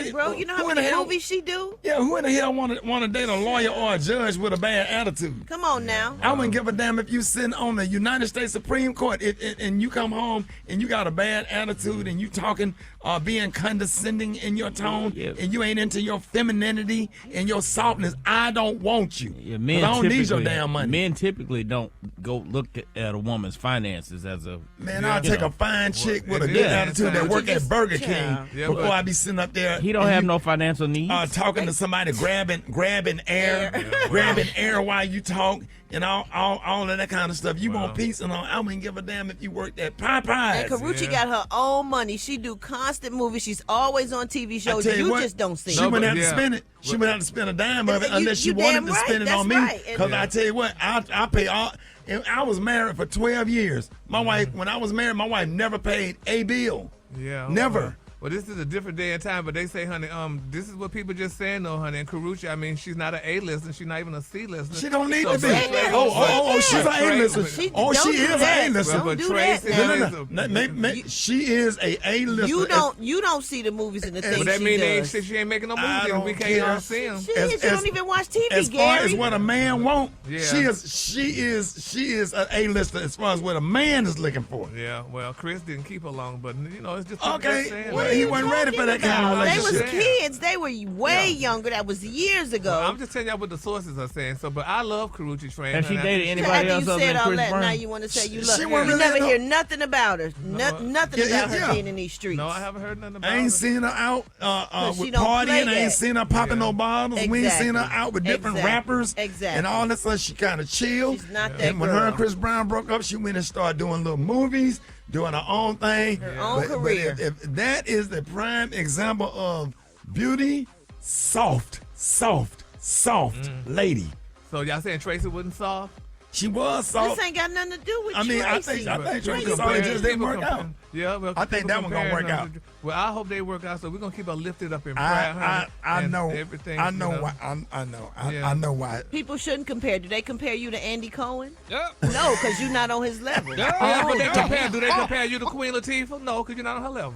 She broke. You know how many movies she do? Yeah, who in the hell want to date a lawyer or a judge with a bad attitude? Come on now. I wouldn't give a damn if you sitting on the United States Supreme Court and you come home and you got a bad attitude and you talking being condescending in your tone and you ain't into your femininity and your softness. I don't want you. Yeah, men I don't need your damn money. Men typically don't go look at a woman's finances as a man. I'll take a fine chick with a good attitude that work at Burger King before I be sitting up there. He don't have no financial needs. Talking to somebody, grabbing air while you talk. And all of that kind of stuff. You want peace and all. I wouldn't give a damn if you worked at Popeyes. And Karruche got her own money. She do constant movies. She's always on TV shows. You just don't see it. She wouldn't have to spend it. She wouldn't have to spend a dime of it unless she wanted to spend it on me. Because I tell you what, I pay all. And I was married for 12 years. My wife, when I was married, my wife never paid a bill. Yeah. Never. Well, this is a different day and time, but they say, honey, this is what people just saying, though, honey. And Karruche, I mean, she's not an A-lister. She's not even a C-lister. She don't need to be. She's an A-lister. She is an A-lister. Don't do that. No. She is a A-lister. You don't see the movies and the things but that she mean does. she ain't making no movies and we can't see them. She don't even watch TV, As far as what a man want, she is an A-lister as far as what a man is looking for. Yeah, well, Chris didn't keep her long, but, it's just okay. He wasn't ready for that kind of relationship. They was kids. They were way younger. That was years ago. Well, I'm just telling y'all what the sources are saying. So, but I love Karruche's friend. Has she dated anybody else other than Chris Brown? Now you want to say you love her. You never hear nothing about her. Nothing about her being in these streets. No, I haven't heard nothing about her. I ain't seen her out with partying. I ain't seen her popping no bottles. Exactly. We ain't seen her out with different rappers. And all that stuff. She kind of chilled. She's not that And when girl. her and Chris Brown broke up, she went and started doing little movies, doing her own thing. Her own career. If that is the prime example of beauty, soft lady. So y'all saying Tracy wasn't soft? She was soft. This ain't got nothing to do with I Tracy. think Tracy was soft. It just didn't work out. Yeah, well, I think that one gonna work out. Well, I hope they work out. So we're gonna keep her lifted up in prayer. I know. Everything. I know why. I know why. People shouldn't compare. Do they compare you to Andy Cohen? Yeah. No, because you're not on his level. But they compare. Do they compare you to Queen Latifah? No, because you're not on her level.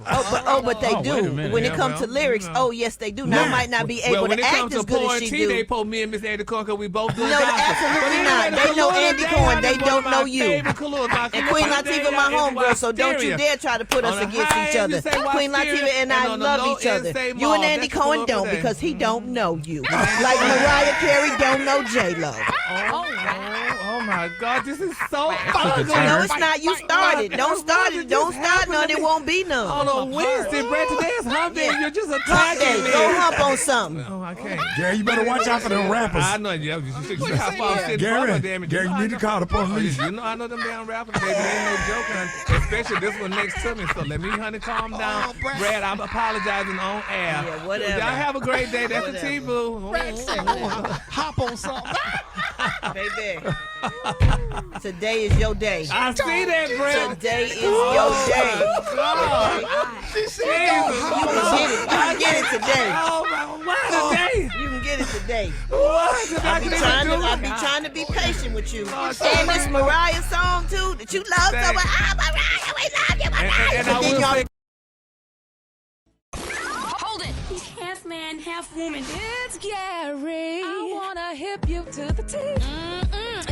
But they do. When it comes to lyrics, yes, they do. Now I might not be able to act as good as she do. They pull me and Miss Andy Cohen because we both do. No, absolutely not. They know Andy Cohen. They don't know you. And Queen Latifah, my homegirl. So don't you dare try to put us against each other. Queen Latifah and I love each other. You and Andy Cohen don't because he don't know you. Like Mariah Carey don't know J-Lo. Oh my God, this is so fun. No, it's not. You started. Don't start it. Don't start none. It won't be none. On a Wednesday, Brad, today is hump day. You're just attacking me. Go hump on something. Oh, I can't. Gary, you better watch out for them rappers. I know. Yeah, you see how far I'm sitting from her, damn it. Gary, you need to call the police. You know, I know them damn rappers, baby. They ain't no joke, honey. Especially this one next to me. So let me, honey, calm down. Brad, I'm apologizing on air. Yeah, whatever. Y'all have a great day. That's the T-Boo. Hop on something. Baby. Today is your day. I see that, Brad. Today is your day. You can get it today. Oh, my, why today? You can get it today. What? I'll be trying to be patient with you. And this Mariah song, too, that you love so much. Oh, Mariah, we love you, Mariah. And I will say, Hold it. He's half man, half woman. It's Gary. I wanna hip you to the T.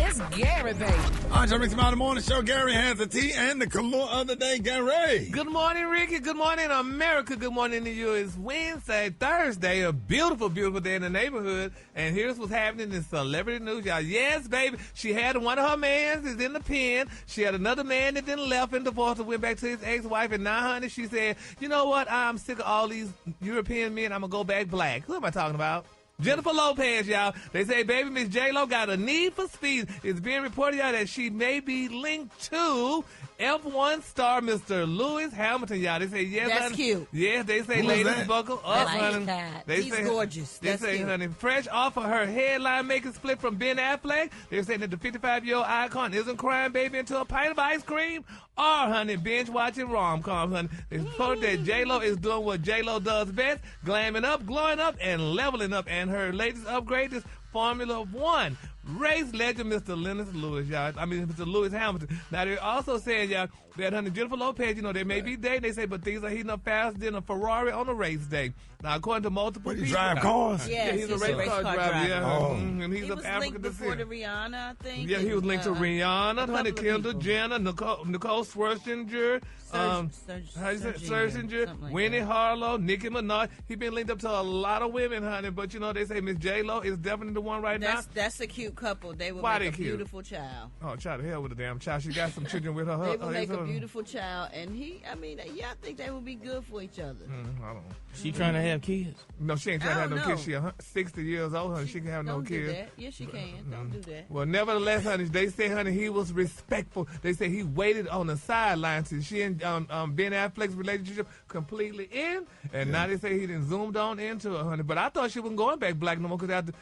It's Gary, baby. All right, Rickey Smiley Morning Show. Gary has the tea and the Karruche of the day. Gary. good morning, Rickey. Good morning, America. Good morning to you. It's Wednesday, Thursday, a beautiful, beautiful day in the neighborhood. And here's what's happening in celebrity news, y'all. Yes, baby. She had one of her mans is in the pen. She had another man that then left and divorced and went back to his ex-wife. And now, honey, she said, you know what? I'm sick of all these European men. I'm going to go back black. Who am I talking about? Jennifer Lopez, y'all. They say baby Miss J-Lo got a need for speed. It's being reported, y'all, that she may be linked to F1 star Mr. Lewis Hamilton, y'all. They say yes. That's honey. cute. Yes, they say Who is ladies that? buckle I up, like honey. that. They He's say, gorgeous. They That's say, cute. honey, fresh off of her headline making split from Ben Affleck. They're saying that the 55-year-old icon isn't crying baby into a pint of ice cream or, honey, binge watching rom-coms, honey. They support that J-Lo is doing what J-Lo does best, glamming up, glowing up, and leveling up. And her latest upgrade is Formula One. Race legend Mr. Lennox Lewis, y'all. Mr. Lewis Hamilton. Now, they're also saying, y'all, that honey, Jennifer Lopez, they may be dating, they say, but things are heating up faster than a Ferrari on a race day. Now, according to multiple people. He drive cars? Yes, he's a race car driver. Yeah. Oh. And he's He of was African linked before to descent. Rihanna, I think. Yeah, he was linked to Rihanna, honey, couple of Kendall people. Jenner, Nicole Scherzinger, Scherzinger, Scherzinger, something like Winnie that. Harlow, Nicki Minaj. He been linked up to a lot of women, honey. But they say Miss J-Lo is definitely the one right now. That's a cute couple. They will Why make they a cute? beautiful child. Oh, child, the hell with the damn child. She got some children with her. They will make a beautiful child, and I think they will be good for each other. I don't know. She trying to have kids? No, she ain't trying to have no I don't kids. She 60 years old, honey. She can have no Don't do kids. that. Yes, she can. Don't do that. Well, nevertheless, honey, they say, honey, he was respectful. They say he waited on the sidelines till she and Ben Affleck's relationship completely end, and now they say he didn't zoomed on into it, honey. But I thought she wasn't going back black no more because after,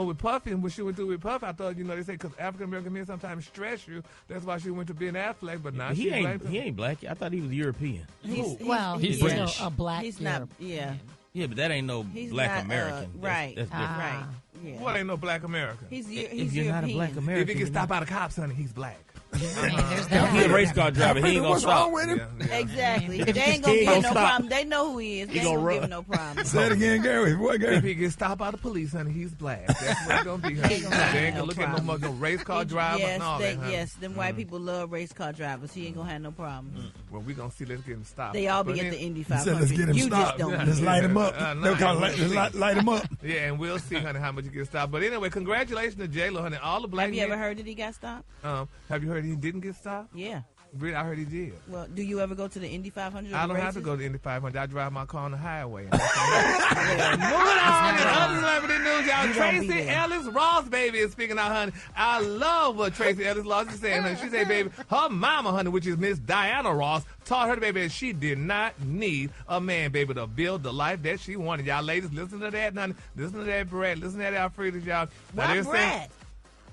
with Puffy and what she went through with Puffy, I thought, they say because African American men sometimes stress you. That's why she went to Ben Affleck. But now He ain't black. I thought he was European. He's British. still a black. He's not. Yeah. Yeah, but that ain't no He's black not, American. right. That's different. Right. Yeah. What ain't no black American? He's If you're not a black European. American, If he gets stopped by the cops, honey, he's black. There's He's that. a race car driver. He ain't gonna What's stop. wrong with him? Exactly. They ain't He gonna ain't give no gonna stop. problem. They know who he is. They ain't gonna gonna give run. him no problem. Say it again, Gary. What, If Gary? he gets stopped by the police, honey, he's black. That's what it's gonna be. Honey. He ain't gonna They ain't have gonna look no at no problem. more race car driver Yes, and all that. Honey. yes. Them white people love race car drivers. He ain't gonna have no problem. Well, we gonna see. Let's get him stopped. They all But be at then- the Indy He said, 500. let's get him You stopped. just don't. Let's light him up. No, They'll call we'll see. light him up. Yeah, and we'll see, honey, how much you get stopped. But anyway, congratulations to J-Lo, honey. All the black Have you men. ever heard that he got stopped? Have you heard he didn't get stopped? Yeah. Really, I heard he did. Well, do you ever go to the Indy 500? I don't have to races? go to Indy 500. I drive my car on the highway. Moving on in other celebrity news, y'all. You don't be Tracy there. Ellis Ross, baby, is speaking out, honey. I love what Tracy Ellis Ross is saying, honey. She said, baby, her mama, honey, which is Miss Diana Ross, taught her, baby, that she did not need a man, baby, to build the life that she wanted. Y'all ladies, listen to that, honey. Listen to that, Brad. Listen to that, Alfreda's, y'all. Now, Why they're saying- Brad?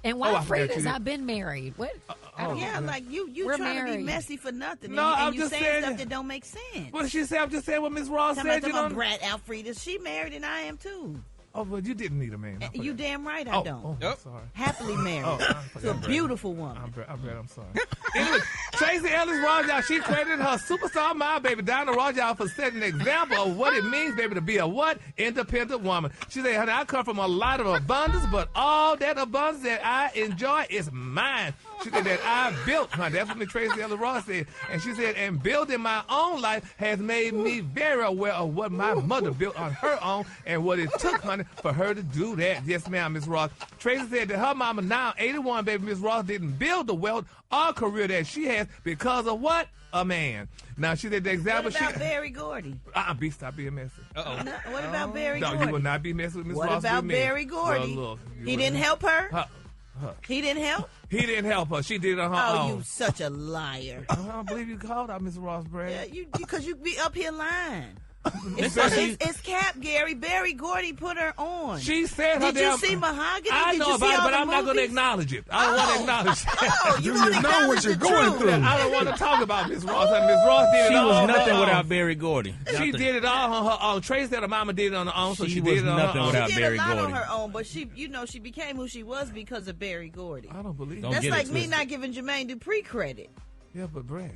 And Oh, why I forgot Frida's? you. I've been married. What? Yeah, like you We're trying to be married. messy for nothing. No, and I'm you just saying saying stuff that- that don't make sense. What did she say? I'm just saying what Miss Ross Talking said. about You my know. Brad Alfreda. She married and I am too. Oh, but you didn't need a man. I You forgot. damn right I don't. Oh, I'm sorry. Happily married Oh, I to forgot a Brad. beautiful woman. I'm sorry. Anyway, Tracy Ellis Ross, y'all, she credited her superstar mom, baby, Diana Ross, y'all, for setting an example of what it means, baby, to be a what? Independent woman. She said, honey, I come from a lot of abundance, but all that abundance that I enjoy is mine. She said that I built, honey. That's what Miss Tracy Ellis Ross said. And she said, and building my own life has made me very aware of what my mother built on her own and what it took, honey, for her to do that. Yes, ma'am, Miss Ross. Tracy said that her mama, now 81, baby, Miss Ross, didn't build the wealth or career that she has because of what? A man. Now, she said the example What about Barry Gordy? Stop being messy. No, what about Barry No, Gordy? you will not be messing with Miss What Ross about with me. Barry Gordy? Well, look, He didn't help her? Huh. He didn't help? He didn't help her. She did it on her Oh, own. you such a liar. I don't believe you called out Miss Ross, Brad. Yeah, because you be up here lying. It's Especially- Cap, Gary. Barry Gordy put her on. She said her Did you damn- see Mahogany? I Did know you about see it, all but the I'm not going to movies? acknowledge it. I don't want to acknowledge it. Oh, you want to know what you're going through? I don't want to talk about Miss Ross. And Miss Ross did She it all was on nothing her own. without Barry Gordy. She did it all on her own. Tracy said her mama did it on her own, so she was did it on her nothing own. without She did Barry a lot Gordy. on her own, but she became who she was because of Barry Gordy. I don't believe Don't That's get it like me twisted. not giving Jermaine Dupri credit. Yeah, but Brad.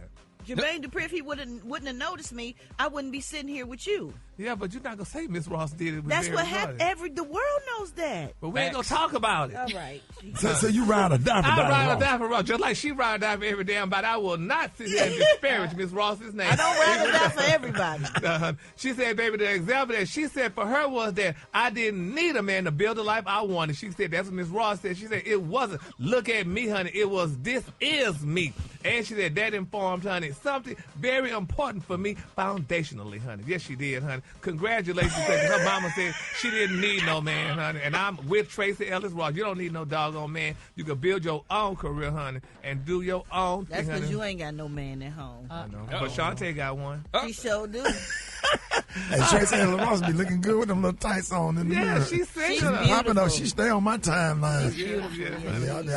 Jermaine Dupri, if he wouldn't have noticed me, I wouldn't be sitting here with you. Yeah, but you're not going to say Miss Ross did it with That's Barry what happened. Gordy. The world knows that. But we ain't going to talk about it. All right. So you ride or die for I Diana ride or Ross. die for Ross, just like she ride or die for every damn body. I will not sit here and disparage Miss Ross's name. I don't ride or die for everybody. She said, baby, the example that she said for her was that I didn't need a man to build the life I wanted. She said, that's what Miss Ross said. She said, it wasn't, look at me, honey. It was, this is me. And she said, that informed, honey, something very important for me foundationally, honey. Yes, she did, honey. Congratulations. Her mama said she didn't need no man, honey. And I'm with Tracy Ellis Ross. You don't need no doggone man. You can build your own career, honey, and do your own thing. That's because you ain't got no man at home. I know. But Shantae got one. She sure do. And Tracy Ellis Ross be looking good with them little tights on in the mirror. Yeah, she's single. Popping up. She stay on my timeline.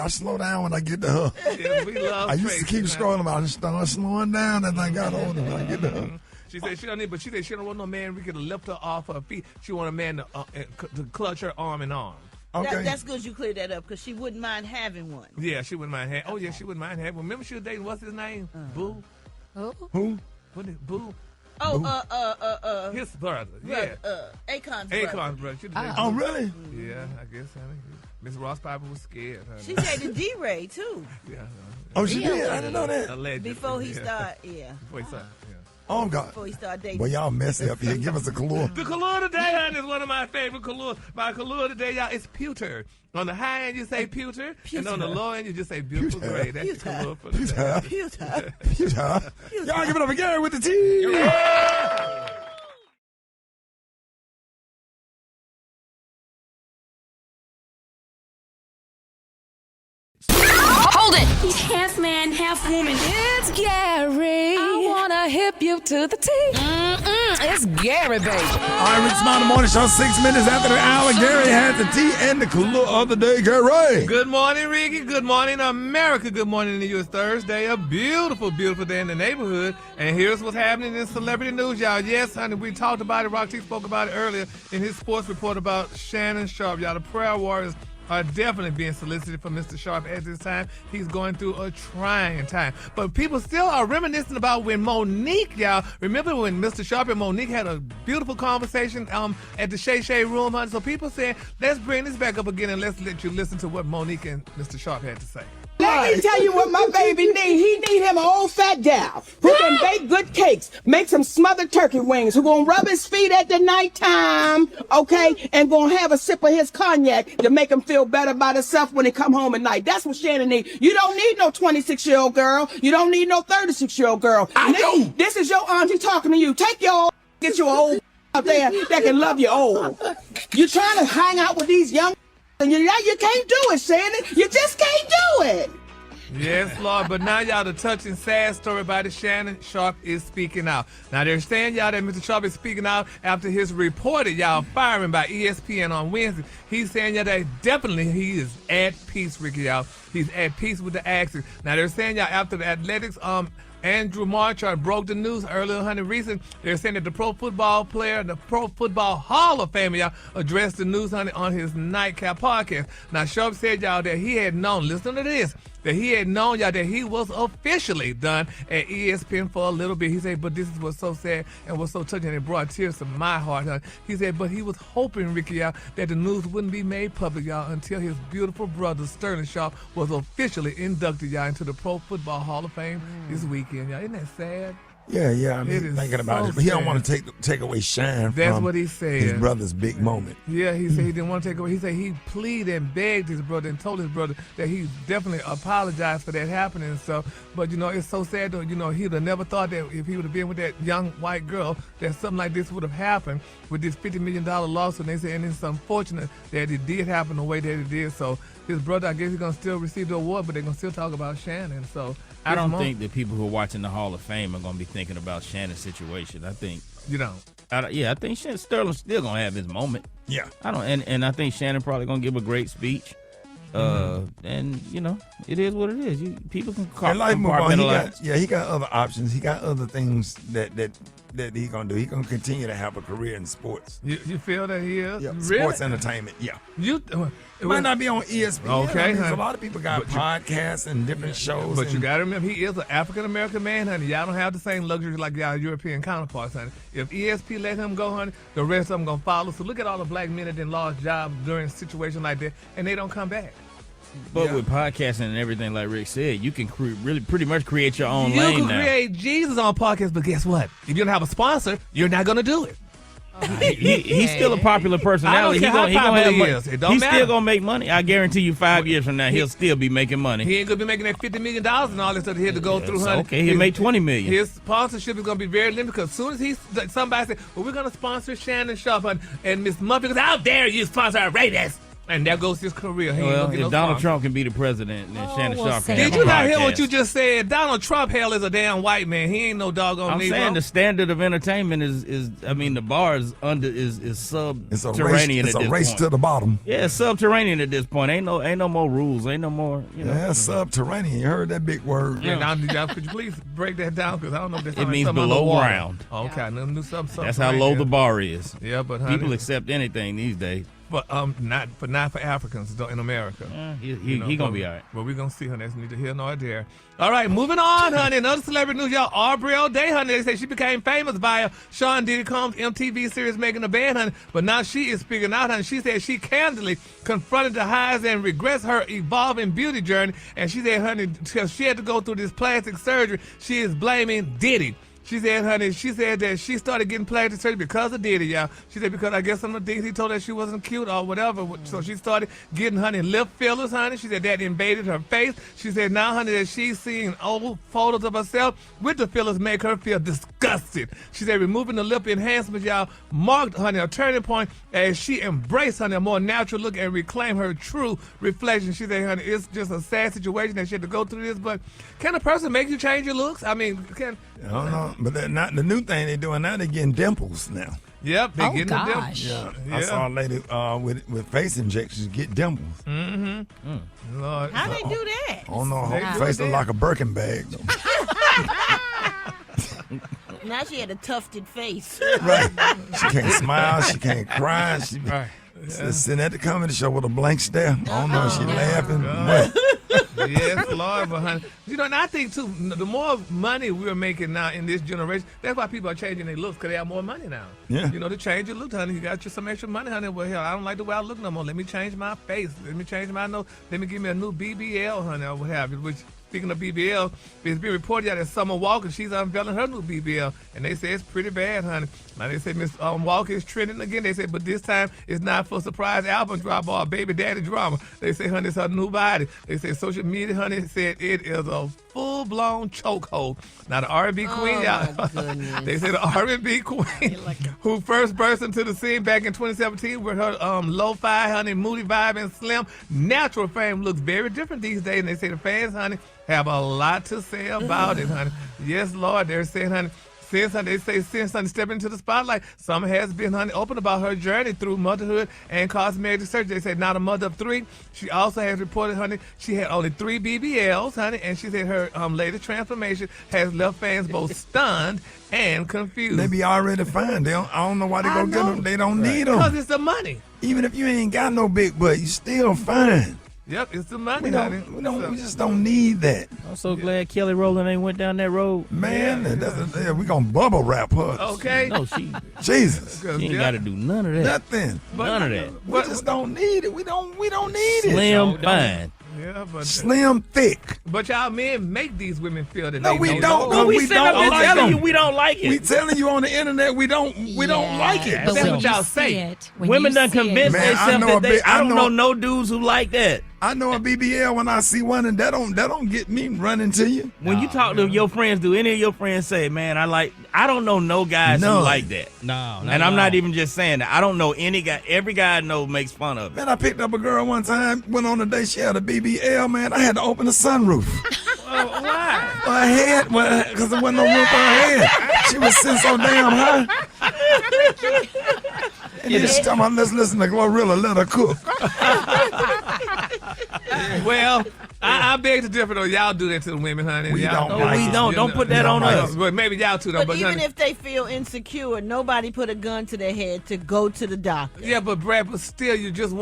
I slow down when I get to her. Yeah, we love I used to keep scrolling about and start slowing down as I got older when I get to her. She said she don't need, but she said she don't want no man Rickey to lift her off her feet. She want a man to clutch her arm in arm. Okay. That's good you cleared that up because she wouldn't mind having one. Yeah, she wouldn't mind having. Oh yeah, she wouldn't mind having. Remember she was dating what's his name? Boo. Who? What is Boo? Oh, his brother. Yeah. Akon's brother. Oh really? Yeah, I guess. Miss Ross Piper was scared. She dated D-Ray too. Yeah. Oh, she did. I didn't know that. Allegedly. Before he started, yeah. Before he started. Oh, God. Before he started dating. Well, y'all messy up here. Give us a Karruche. The Karruche today, honey, is one of my favorite Karruche. My Karruche today, y'all, is pewter. On the high end, you say pewter. And on the low end, you just say beautiful gray. That's the Karruche for the day. Pewter. Y'all give it up for Gary with the T. Yeah. Hold it! He's half man, half woman. It's Gary. I wanna hip you to the T. It's Gary, baby. All right, Rick Smiley Morning Show, 6 minutes after the hour. Gary has the T and the Karruche of the day. Gary. Good morning, Rickey. Good morning, America. Good morning to you. It's Thursday. A beautiful, beautiful day in the neighborhood. And here's what's happening in celebrity news, y'all. Yes, honey, we talked about it. Rock T spoke about it earlier in his sports report about Shannon Sharpe. Y'all, the prayer warriors are definitely being solicited for Mr. Sharpe at this time. He's going through a trying time. But people still are reminiscing about when Monique, y'all, remember when Mr. Sharpe and Monique had a beautiful conversation at the Shay Room, honey? So people saying, let's bring this back up again and let's let you listen to what Monique and Mr. Sharpe had to say. Let me tell you what my baby need. He need him an old fat gal who can bake good cakes, make some smothered turkey wings, who gonna rub his feet at the nighttime, okay, and gonna have a sip of his cognac to make him feel better about himself when he come home at night. That's what Shannon need. You don't need no 26-year-old girl. You don't need no 36-year-old girl. I know. This is your auntie talking to you. Take your old, get your old out there that can love you old. You trying to hang out with these young and you can't do it, Shannon. You just can't do it. Yes, Lord. But now, y'all, the touching, sad story about it, Shannon Sharpe is speaking out. Now, they're saying, y'all, that Mr. Sharpe is speaking out after his reported, y'all, firing by ESPN on Wednesday. He's saying, y'all, that definitely he is at peace, Rickey, y'all. He's at peace with the Axis. Now, they're saying, y'all, after the Athletics, Andrew Marchard broke the news earlier, honey. Recent, they're saying that the Pro Football player, the Pro Football Hall of Fame, y'all, addressed the news, honey, on his Nightcap podcast. Now, Sharpe said, y'all, that he had known, listen to this, that he had known, y'all, that he was officially done at ESPN for a little bit. He said, but this is what's so sad and what's so touching, and it brought tears to my heart, honey. He said, but he was hoping, Rickey, y'all, that the news wouldn't be made public, y'all, until his beautiful brother, Sterling Sharpe, was officially inducted, y'all, into the Pro Football Hall of Fame this weekend, y'all. Isn't that sad? Yeah, I mean, thinking about it. But he don't want to take away shine from what he said. His brother's big moment. Yeah, he said he didn't want to take away. He said he pleaded and begged his brother and told his brother that he definitely apologized for that happening and stuff. But, you know, it's so sad, though. You know, he would have never thought that if he would have been with that young white girl, that something like this would have happened with this $50 million lawsuit. And they said, and it's unfortunate that it did happen the way that it did. So his brother, I guess he's going to still receive the award, but they're going to still talk about Shannon. So I don't think that people who are watching the Hall of Fame are going to be thinking about Shannon's situation. I think you don't. I think Sterling's still going to have his moment. Yeah, I don't, and I think Shannon probably going to give a great speech. And you know, it is what it is. People can compartmentalize. He got other options. He got other things that he's gonna do. He's gonna continue to have a career in sports. You feel that he is? Yeah, really? Sports entertainment. Yeah. It might was, not be on ESPN. Okay, I mean, a lot of people got podcasts and different shows. But you got to remember, he is an African-American man, honey. Y'all don't have the same luxury like y'all European counterparts, honey. If ESP let him go, honey, the rest of them going to follow. So look at all the black men that then lost jobs during a situation like that, and they don't come back. But with podcasting and everything, like Rick said, you can really pretty much create your own lane now. You can create Jesus on podcast, but guess what? If you don't have a sponsor, you're not going to do it. He's still a popular personality. I don't care how popular he is. It don't He's matter. still gonna make money. I guarantee you, 5 years from now, he'll still be making money. He ain't gonna be making that $50 million and all this stuff he had to go through, honey. Okay, he'll make $20 million. His sponsorship is gonna be very limited because as soon as somebody said, "Well, we're gonna sponsor Shannon Sharpe," and Miss Muffin goes, "How dare you sponsor a rapist?" And there goes his career. If Donald Trump can be the president, then Shannon Sharpe can. Did you not hear what you just said? Donald Trump, hell, is a damn white man. He ain't no doggone Negro. I'm saying the standard of entertainment is the bar is subterranean. It's a race to the bottom. Yeah, it's subterranean at this point. Ain't no more rules. Ain't no more. Yeah, subterranean. You heard that big word. Yeah. Now, could you please break that down? Because I don't know if it means below ground. Okay, I knew something. That's how low the bar is. Yeah, but honey, people accept anything these days. But not for Africans in America. He gonna be all right. Well, we're gonna see, honey. That's neither here nor there. All right, moving on, honey. Another celebrity news, y'all. Aubrey O'Day, honey. They say she became famous via Sean Diddy Combs' MTV series Making a Band, honey. But now she is figuring out, honey. She said she candidly confronted the highs and regrets her evolving beauty journey. And she said, honey, because she had to go through this plastic surgery, she is blaming Diddy. She said, honey, that she started getting plastic surgery because of Diddy, y'all. She said because I guess some of the things he told her she wasn't cute or whatever. So she started getting, honey, lip fillers, honey. She said that invaded her face. She said now, honey, that she's seeing old photos of herself with the fillers make her feel disgusted. She said removing the lip enhancements, y'all, marked, honey, a turning point as she embraced, honey, a more natural look and reclaimed her true reflection. She said, honey, it's just a sad situation that she had to go through this, but can a person make you change your looks? I mean, I don't know, but they're not the new thing they're doing now. They're getting dimples now. Yep, they're getting the dimples. Yeah. I saw a lady with face injections get dimples. Mm-hmm. Lord. How they do that? I don't know. Her face look like a Birkin bag. Now she had a tufted face. Right. She can't smile. She can't cry. She sitting at the comedy show with a blank stare. I don't know if she laughing. Yes, Lord, but honey, and I think too, the more money we're making now in this generation, that's why people are changing their looks, because they have more money now. Yeah. To change your look, honey, you got some extra money, honey. Well, hell, I don't like the way I look no more. Let me change my face. Let me change my nose. Let me give me a new BBL, honey, or what have you. Which, speaking of BBL, it's been reported that Summer Walker, she's unveiling her new BBL, and they say it's pretty bad, honey. Now they say Miss Walker is trending again. They say, but this time it's not for surprise album drop or baby daddy drama. They say, honey, it's her new body. They say social media, honey, said it is a full-blown chokehold. Now the R&B queen, y'all. They say the R&B queen who first burst into the scene back in 2017 with her lo-fi, honey, moody vibe and slim natural fame looks very different these days. And they say the fans, honey, have a lot to say about it, honey. Yes, Lord, they're saying, honey, since honey stepping into the spotlight, Summer has been, honey, open about her journey through motherhood and cosmetic surgery. They say now the mother of 3. She also has reported, honey, she had only 3 BBLs, honey, and she said her latest transformation has left fans both stunned and confused. They be already fine. I don't know why they go get them. They don't need them. Because it's the money. Even if you ain't got no big butt, you still fine. Yep, it's the money, honey. We just don't need that. I'm so glad Kelly Rowland ain't went down that road. Man, we gonna bubble wrap her. Okay. No, she. Jesus. She ain't got to do none of that. Nothing. None of that. We just don't need it. We don't need it. Slim, fine. Yeah, but slim, thick. But y'all men make these women feel that no, they we don't. No, we don't like telling you we don't like it. We telling you on the internet we don't like it. But that's what y'all say. Women done convinced themselves that I don't know no dudes who like that. I know a BBL when I see one, and that don't get me running to you. When you talk to your friends, do any of your friends say, "Man, I don't know no guys who like that." No, and I'm not even just saying that. I don't know any guy. Every guy I know makes fun of it. Man, I picked up a girl one time. Went on a date. She had a BBL. Man, I had to open the sunroof. Why? Her head, because there wasn't no room for her head. She was sitting so damn high. And then she talking about, let's listen to Glorilla, let her cook. Well, I beg to differ though. Y'all do that to the women, honey. We don't. Don't put that on us. But maybe y'all too though. But even if they feel insecure, nobody put a gun to their head to go to the doctor. Yeah, but Brad, but still, I just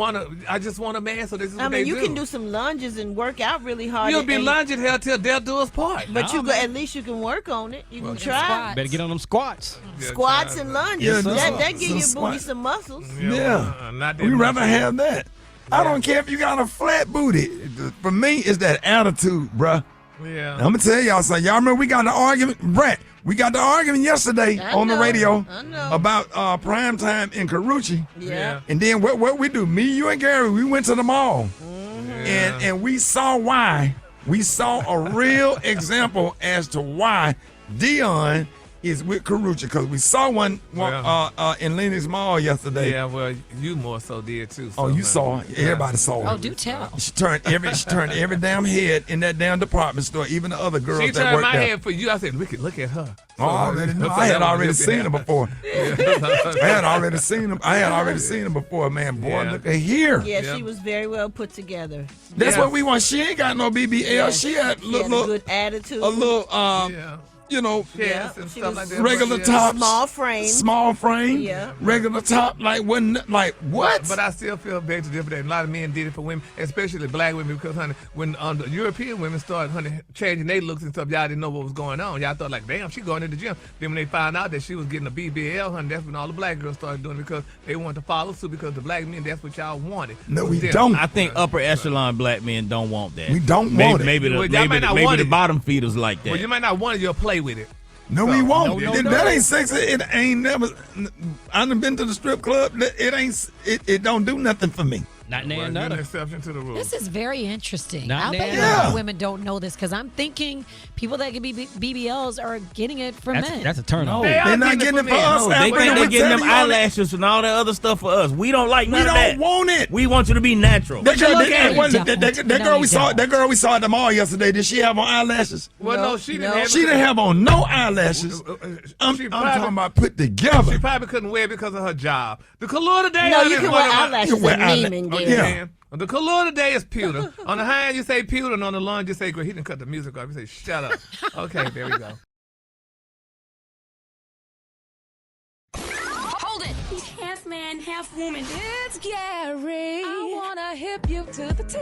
want a man, so this is what they do. You can do some lunges and work out really hard. You'll be lunging hell till death do us part. But at least you can work on it. You can try. Better get on them squats. Squats and lunges. That give your booty some muscles. Yeah. We'd rather have that. I don't care if you got a flat booty. For me, it's that attitude, bruh. Yeah. I'm going to tell y'all something. Y'all remember we got an argument? Brett, We got the argument yesterday on the radio I know. about primetime in Karruche. Yeah. And then what we do, me, you, and Gary, we went to the mall. And we saw why. We saw a real example as to why Deion is with Karruche, because we saw one in Lenox Mall yesterday. Yeah, well, you more so did too. Oh, you saw it. Everybody saw it. Oh, do tell. She turned every damn head in that damn department store, even the other girls She that turned worked my there. head for you. I said, Rickey, look at her. Oh, I already knew. I had already seen her before. I had already seen him before, man. Boy, look at here. Yeah, she was very well put together. That's what we want. She ain't got no BBL. Yeah, she had a good attitude. a little, you know, and stuff like that. regular top, small frame, regular top, like what? But I still feel beg to differ that a lot of men did it for women, especially black women, because honey, when the European women started changing their looks and stuff, y'all didn't know what was going on. Y'all thought like, damn, she going to the gym. Then when they found out that she was getting a BBL, honey, that's when all the black girls started doing it, because they wanted to follow suit, because the black men, that's what y'all wanted. No, we don't. I think upper echelon black men don't want that. We don't want it. Maybe the bottom feeders like that. Well, you might not want it, you'll play with it. No, we won't. That ain't sexy. It ain't never. I done been to the strip club. It don't do nothing for me. Not an another exception to the rule. This is very interesting. Not I bet now. a lot of women don't know this, because I'm thinking people that can be BBLs are getting it from men. That's a turn on. They're not getting it for us. No, they think they're getting them eyelashes and all that other stuff for us. We don't like none of that. We don't want it. We want you to be natural. That girl we saw at the mall yesterday, did she have on eyelashes? Well, no, she didn't have. She didn't have on no eyelashes. I'm talking about put together. She probably couldn't wear it because of her job. The color today. No, you can wear eyelashes at Neiman, yeah. The color today is pewter. On the high end, you say pewter, and on the low end, you say gray. He didn't cut the music off. You say, shut up. Okay, there we go. Hold it. He's half man, half woman. It's Gary. I wanna hip you to the T.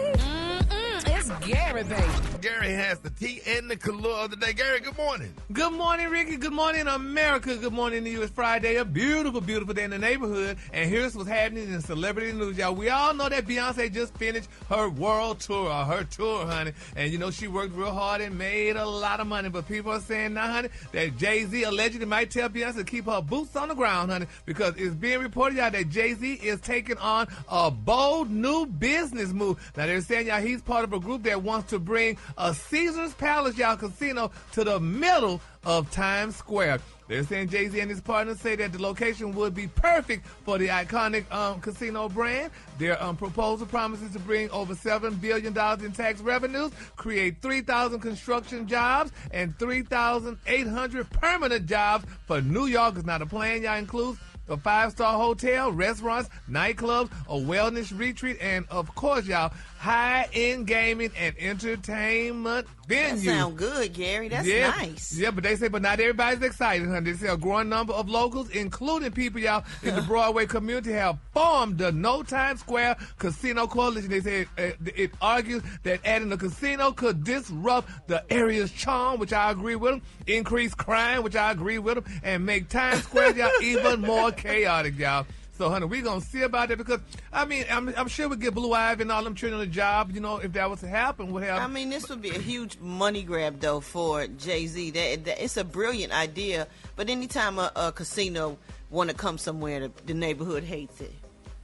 It's Gary, baby. Gary has the tea and the color of the day. Gary, good morning. Good morning, Rickey. Good morning, America. Good morning to you. It's Friday, a beautiful, beautiful day in the neighborhood. And here's what's happening in celebrity news, y'all. We all know that Beyonce just finished her world tour, or her tour, honey. And, you know, she worked real hard and made a lot of money. But people are saying now, honey, that Jay-Z allegedly might tell Beyonce to keep her boots on the ground, honey, because it's being reported, y'all, that Jay-Z is taking on a bold new business move. Now, they're saying, y'all, he's part of a group that wants to bring a Caesar's Palace, y'all, casino to the middle of Times Square. They're saying Jay-Z and his partners say that the location would be perfect for the iconic casino brand. Their proposal promises to bring over $7 billion in tax revenues, create 3,000 construction jobs, and 3,800 permanent jobs for New Yorkers. Now, the plan, y'all, includes a 5-star hotel, restaurants, nightclubs, a wellness retreat, and, of course, y'all, high-end gaming and entertainment venue. That sound good, Gary. That's nice. Yeah, but they say, but not everybody's excited, honey. They say a growing number of locals, including people, y'all, in the Broadway community, have formed the No Times Square Casino Coalition. They say it argues that adding a casino could disrupt the area's charm, which I agree with them, increase crime, which I agree with them, and make Times Square, y'all, even more chaotic, y'all. So, honey, we're going to see about that, because, I mean, I'm sure we'd get Blue Ivy and all them children a job, you know, if that was to happen. I mean, this would be a huge money grab, though, for Jay-Z. It's a brilliant idea, but anytime a casino want to come somewhere, the neighborhood hates it.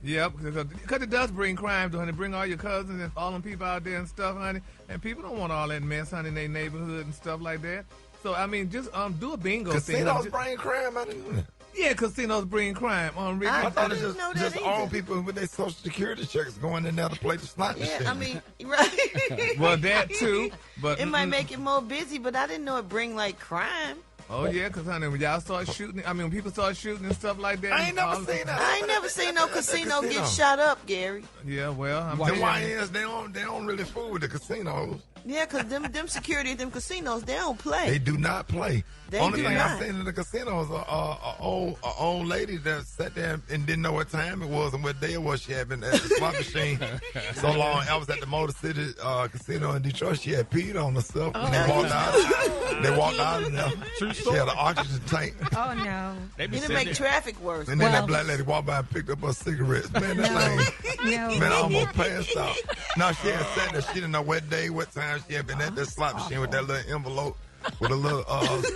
Yeah, because it does bring crime, though, honey. Bring all your cousins and all them people out there and stuff, honey. And people don't want all that mess, honey, in their neighborhood and stuff like that. So, I mean, just do a bingo thing. Casinos bring crime out of it. Yeah, casinos bring crime. Rickey. I thought it was just all people with their Social Security checks going in there to play the slot machine. Yeah, I mean, right. Well, that too. But it might make it more busy, but I didn't know it bring, like, crime. Oh, yeah, because, honey, when y'all start shooting, when people start shooting and stuff like that. I ain't never seen that. I ain't never seen no casino get shot up, Gary. Yeah, well, the YNs, they don't really fool with the casinos. Yeah, because them security at them casinos, they don't play. They do not play. They Only do thing not. I've seen in the casinos is an old lady that sat there and didn't know what time it was and what day it was. She had been at the slot machine so long. I was at the Motor City Casino in Detroit. She had peed on herself and they walked out. They walked out and she had an oxygen tank. Oh, no. It'll make traffic worse. And then that black lady walked by and picked up her cigarettes. Man, that thing, man, I almost passed out. No, she had sat there. She didn't know what day, what time she had been at that slot machine with that little envelope with a little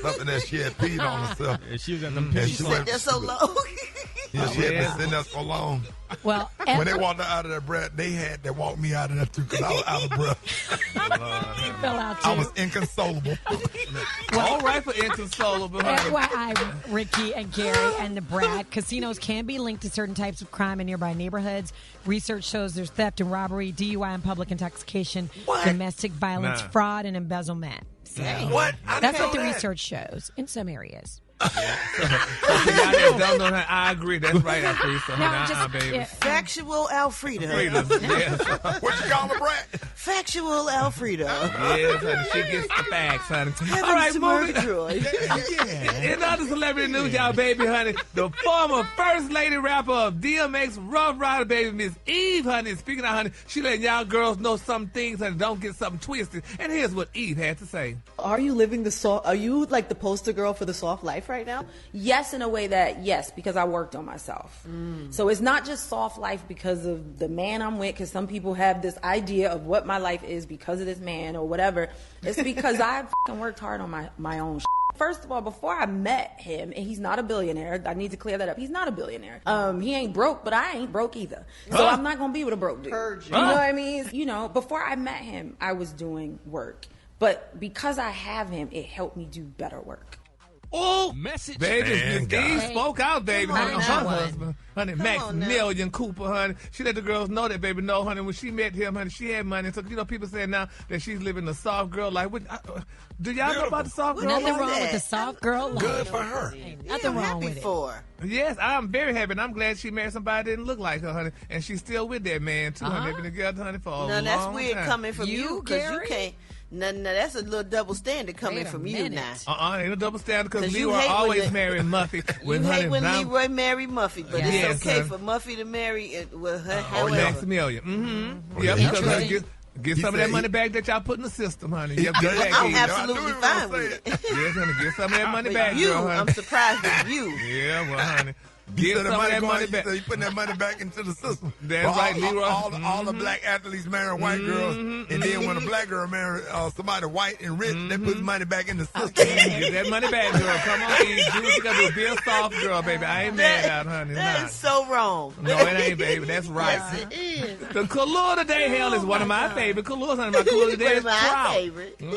something that she had peed on herself. And she was at them. And She sat there so low. Yeah, she had been sitting there so long. Well, when they walked her out of that breath, they had to walk me out of that too because I was out of breath. You fell out too. I was inconsolable. All right for inconsolable. FYI, Ricky and Gary and the Brad, casinos can be linked to certain types of crime in nearby neighborhoods. Research shows there's theft and robbery, DUI and public intoxication, domestic violence, fraud, and embezzlement. So, what? That's what the research shows in some areas. So y'all that don't know that, I agree. That's right, Alfreda. Baby. Factual Alfreda. Yes. What you call her, Brad? Factual Alfreda. Yes, honey. She gets the facts, honey. Heavens All right, to moving. In other celebrity news, y'all, baby, honey, the former first lady rapper of DMX Rough Rider, baby, Miss Eve, honey. Speaking of, honey, she letting y'all girls know some things, honey, don't get something twisted. And here's what Eve had to say. Are you living the soft? Are you like the poster girl for the soft life right now? Yes, in a way that, yes, because I worked on myself. So it's not just soft life because of the man I'm with, because some people have this idea of what my life is because of this man or whatever. It's because I fucking worked hard on my own shit. First of all, before I met him, and he's not a billionaire, I need to clear that up. He's not a billionaire. He ain't broke, but I ain't broke either. So I'm not going to be with a broke dude. You know what I mean? You know, before I met him, I was doing work. But because I have him, it helped me do better work. Oh, message. Baby, Miss Eve spoke out, baby. Honey, her husband, honey, Maximilian Cooper, honey. She let the girls know that, baby. No, honey, when she met him, honey, she had money. So, you know, people say now that she's living the soft girl life. Do y'all know about the soft girl life? Nothing wrong with the soft girl life. Good for her. Nothing wrong with it. Yes, I'm very happy, and I'm glad she married somebody that didn't look like her, honey. And she's still with that man, too, honey. They've been together, honey, for a long time. Now, that's weird coming from you, because you can't. No, that's a little double standard coming from you now. Ain't a double standard because Leroy always married Muffy. You hate when Leroy married Muffy, but it's okay for Muffy to marry with her. However, Maximilian. Mm-hmm. Yeah, because get some of that money back that y'all put in the system, honey. Yep, I'm absolutely fine with it. Yes, honey, get some of that money back, girl, honey. I'm surprised with you. Yeah, well, honey. Get some of that money back. You putting that money back into the system. That's right, Leroy. All the black athletes marry white girls, and then when a black girl marry somebody white and rich, they put money back in the system. Get that money back, girl. Come on, Eve. Do what you gotta do. Be a soft girl, baby. I ain't mad at honey. That's so wrong. No, it ain't, baby. That's right. Yes, it is. The Karruche today, hell, is one of my favorite. Karruche, honey, my Karruche today is trout.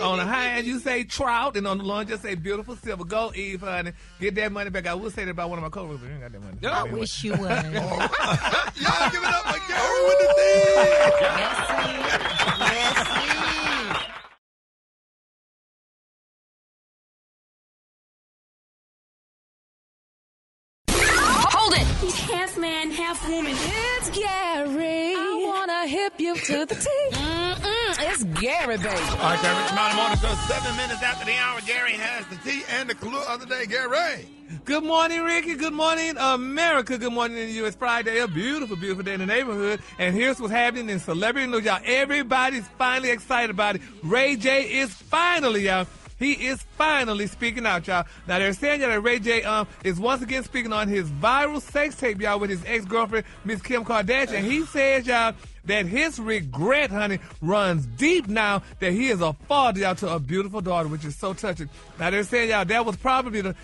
On the high end, you say trout, and on the low end, just say beautiful silver. Go, Eve, honey. Get that money back. I will say that about one of my coworkers, but you ain't got that money. I wish you would. Y'all give it up for Gary with the thing. Yes, Hold it! He's half man, half woman. It's Gary. I wanna hip you to the T. It's Gary, baby. All right, Gary, tomorrow morning, so 7 minutes after the hour, Gary has the tea and the clue of the day. Gary. Good morning, Ricky. Good morning, America. Good morning in the U.S. Friday. A beautiful, beautiful day in the neighborhood. And here's what's happening in celebrity news, y'all. Everybody's finally excited about it. Ray J is finally, y'all. He is finally speaking out, y'all. Now, they're saying that Ray J is once again speaking on his viral sex tape, y'all, with his ex-girlfriend, Miss Kim Kardashian. He says, y'all, that his regret, honey, runs deep now that he is a father, y'all, to a beautiful daughter, which is so touching. Now, they're saying, y'all, that was probably the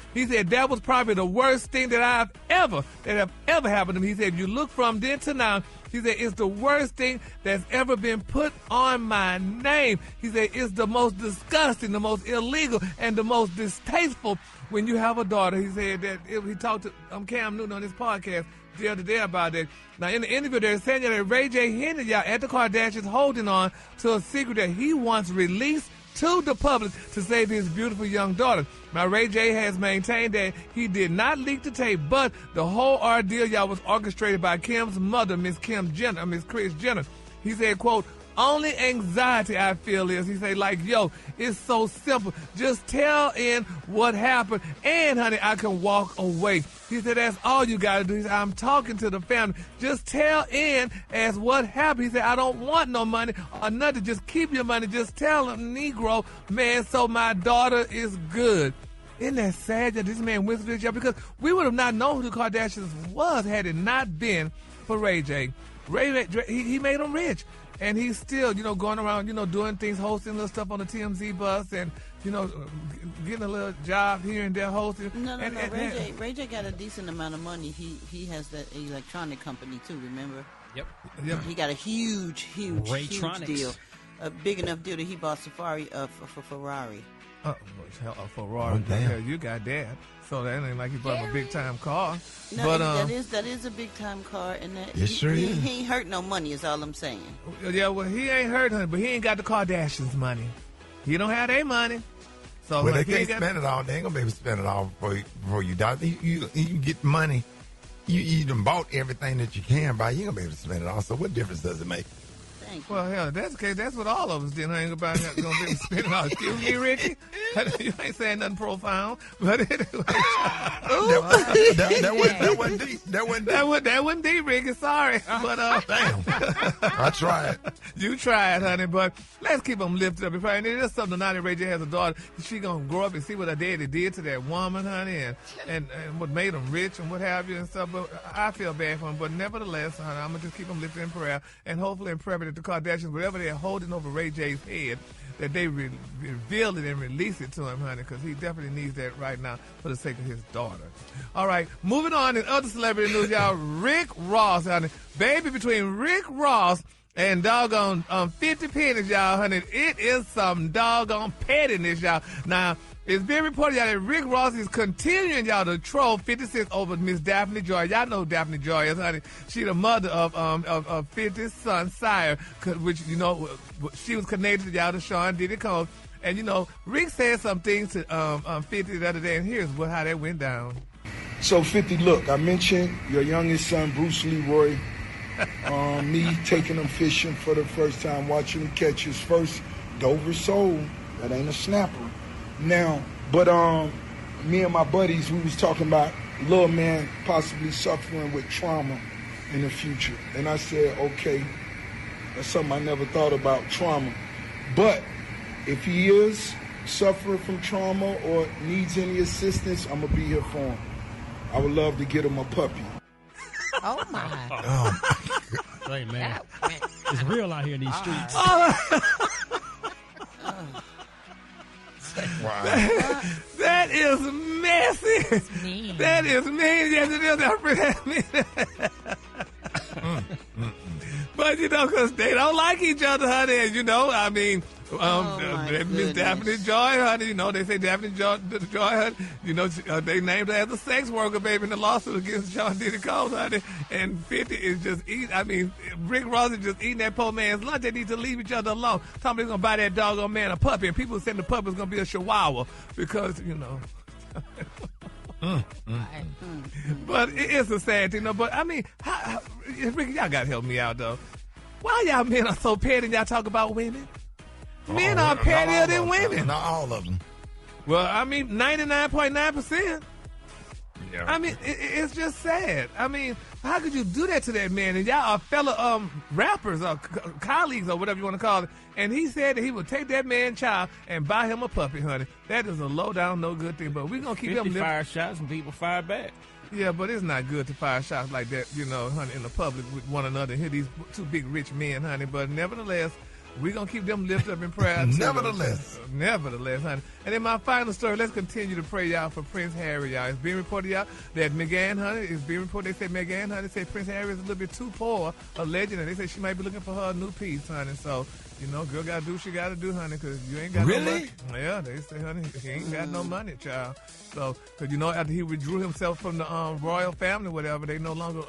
worst thing that have ever happened to me. He said, if you look from then to now, he said, it's the worst thing that's ever been put on my name. He said, it's the most disgusting, the most illegal, and the most distasteful when you have a daughter. He said that he talked to Cam Newton on his podcast the other day about that. Now, in the interview, they're saying that Ray J hinted, y'all, at the Kardashians holding on to a secret that he once released to the public to save his beautiful young daughter. Now, Ray J has maintained that he did not leak the tape, but the whole ordeal, y'all, was orchestrated by Kim's mother, Miss Kris Jenner. He said, quote, only anxiety I feel is, he said, like, yo, it's so simple. Just tell in what happened, and, honey, I can walk away. He said, that's all you got to do. He said, I'm talking to the family. Just tell in as what happened. He said, I don't want no money or nothing. Just keep your money. Just tell them, Negro, man, so my daughter is good. Isn't that sad that this man went through this, y'all? Because we would have not known who the Kardashians was had it not been for Ray J. Ray, he made them rich. and he's still, going around, doing things, hosting little stuff on the TMZ bus, and getting a little job here and there hosting. No. Ray J got a decent amount of money. He has that electronic company too. Remember? Yep. He got a huge Raytronics. deal, a big enough deal that he bought Safari for Ferrari. A Ferrari. Oh, damn. Yeah, you got that. So that ain't like he bought a big time car. No, but that is a big time car, and that It sure is. He ain't hurt no money. Is all I'm saying. Yeah, well, he ain't hurt her, but he ain't got the Kardashians' money. He don't have their money. So Well, like, they can't spend it all. They ain't gonna be able to spend it all for you, Doc. You get money. You done bought everything that you can buy. You ain't gonna be able to spend it all. So what difference does it make? Well, hell, that's the case. That's what all of us did. I ain't about gonna be able to spend it all. Excuse me, Ricky. You ain't saying nothing profound, but anyway. that wasn't deep. That wasn't deep, Ricky. Sorry, but damn. I tried. You tried, honey, but let's keep them lifted up. And there's something now that Ray J has a daughter. She gonna grow up and see what her daddy did to that woman, honey, and what made him rich and what have you and stuff. But I feel bad for him. But nevertheless, honey, I'm gonna just keep them lifted in prayer and hopefully in prayer that the Kardashians, whatever they're holding over Ray J's head, that they reveal it and release it to him, honey, because he definitely needs that right now for the sake of his daughter. All right, moving on in other celebrity news, y'all. Rick Ross, honey. Baby, between Rick Ross and doggone 50 pennies, y'all, honey, it is some doggone pettiness, y'all. Now, it's been reported, y'all, that Rick Ross is continuing, y'all, to troll 50 Cent over Miss Daphne Joy. Y'all know who Daphne Joy is, honey. She the mother of 50's son, Sire, which, she was connected, y'all, to Sean Diddy Combs. And, Rick said some things to 50 the other day, and here's how that went down. So, 50, look, I mentioned your youngest son, Bruce Leroy, me taking him fishing for the first time, watching him catch his first Dover sole. That ain't a snapper. Now, but me and my buddies, we was talking about little man possibly suffering with trauma in the future. And I said, okay, that's something I never thought about, trauma. But if he is suffering from trauma or needs any assistance, I'm going to be here for him. I would love to get him a puppy. Oh, my. Hey, man. It's real out here in these streets. Wow. That is messy. Mean. That is mean. Yes, it is. But, because they don't like each other, honey. And, Miss Daphne Joy, honey, they say Daphne Joy, honey, they named her as a sex worker, baby, in the lawsuit against Sean Diddy Combs, honey. And 50 is just Rick Ross is just eating that poor man's lunch. They need to leave each other alone. Tommy going to buy that doggone man a puppy, and people saying the puppy is going to be a chihuahua because, But it's a sad thing, But Ricky, y'all got to help me out, though. Why y'all men are so petty and y'all talk about women? Men are pettier than women. Not all of them. Well, 99.9%. Yeah. It's just sad. How could you do that to that man? And y'all are fellow rappers or colleagues or whatever you want to call it. And he said that he would take that man's child and buy him a puppy, honey. That is a low down, no good thing. But we're going to keep 50 them fire shots and people fire back. Yeah, but it's not good to fire shots like that, honey, in the public with one another. Here, these two big rich men, honey. But nevertheless, we're going to keep them lifted up in prayer. Nevertheless, honey. And in my final story, let's continue to pray, y'all, for Prince Harry, y'all. It's being reported, y'all, that Meghan, honey, it's being reported, they say Meghan, honey, say Prince Harry is a little bit too poor, alleged, and they say she might be looking for her a new piece, honey. So, girl got to do what she got to do, honey, because you ain't got no money. Yeah, they say, honey, he ain't got no money, child. So, because, after he withdrew himself from the royal family, whatever, they no longer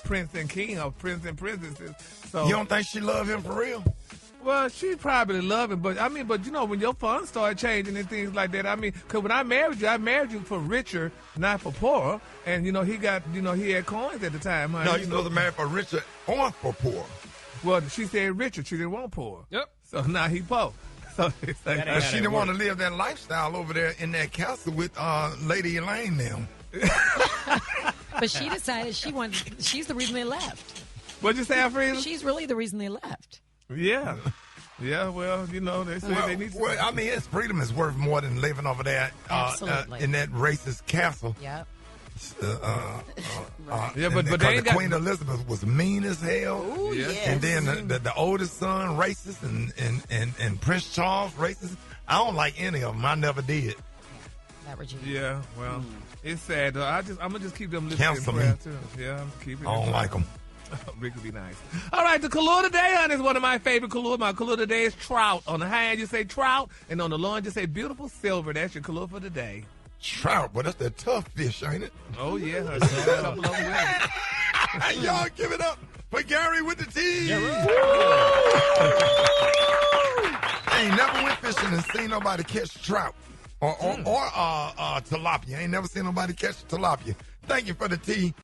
prince and king or prince and princesses. So you don't think she love him for real? Well, she probably love him, but when your funds start changing and things like that, because when I married you for richer, not for poorer, and he got, he had coins at the time. Honey. No, you're supposed to marry for richer or for poor. Well, she said richer, she didn't want poor. Yep. So now he poor. So she didn't want to live that lifestyle over there in that castle with Lady Elaine now. But she decided she's the reason they left. What'd you say, Alfreda? She's really the reason they left. Yeah. Yeah, well, they say they need to. Well, his freedom is worth more than living over there Absolutely. in that racist castle. Yep. Yeah, but they ain't the got Queen Elizabeth was mean as hell. Ooh, yes. And then the oldest son racist and Prince Charles racist. I don't like any of them. I never did. Yeah, well, it's sad though. I'm gonna just keep them listening Cancel in prayer me. too. Yeah, I'm keeping. I don't like them. Rick would be nice. All right, the color today, honey, is one of my favorite colors. My color today is trout. On the high end, you say trout, and on the low end, you say beautiful silver. That's your color for today. Trout, but that's that tough fish, ain't it? Oh yeah, honey. Y'all give it up for Gary with the T. I ain't never went fishing and seen nobody catch trout or tilapia. I ain't never seen nobody catch tilapia. Thank you for the tea.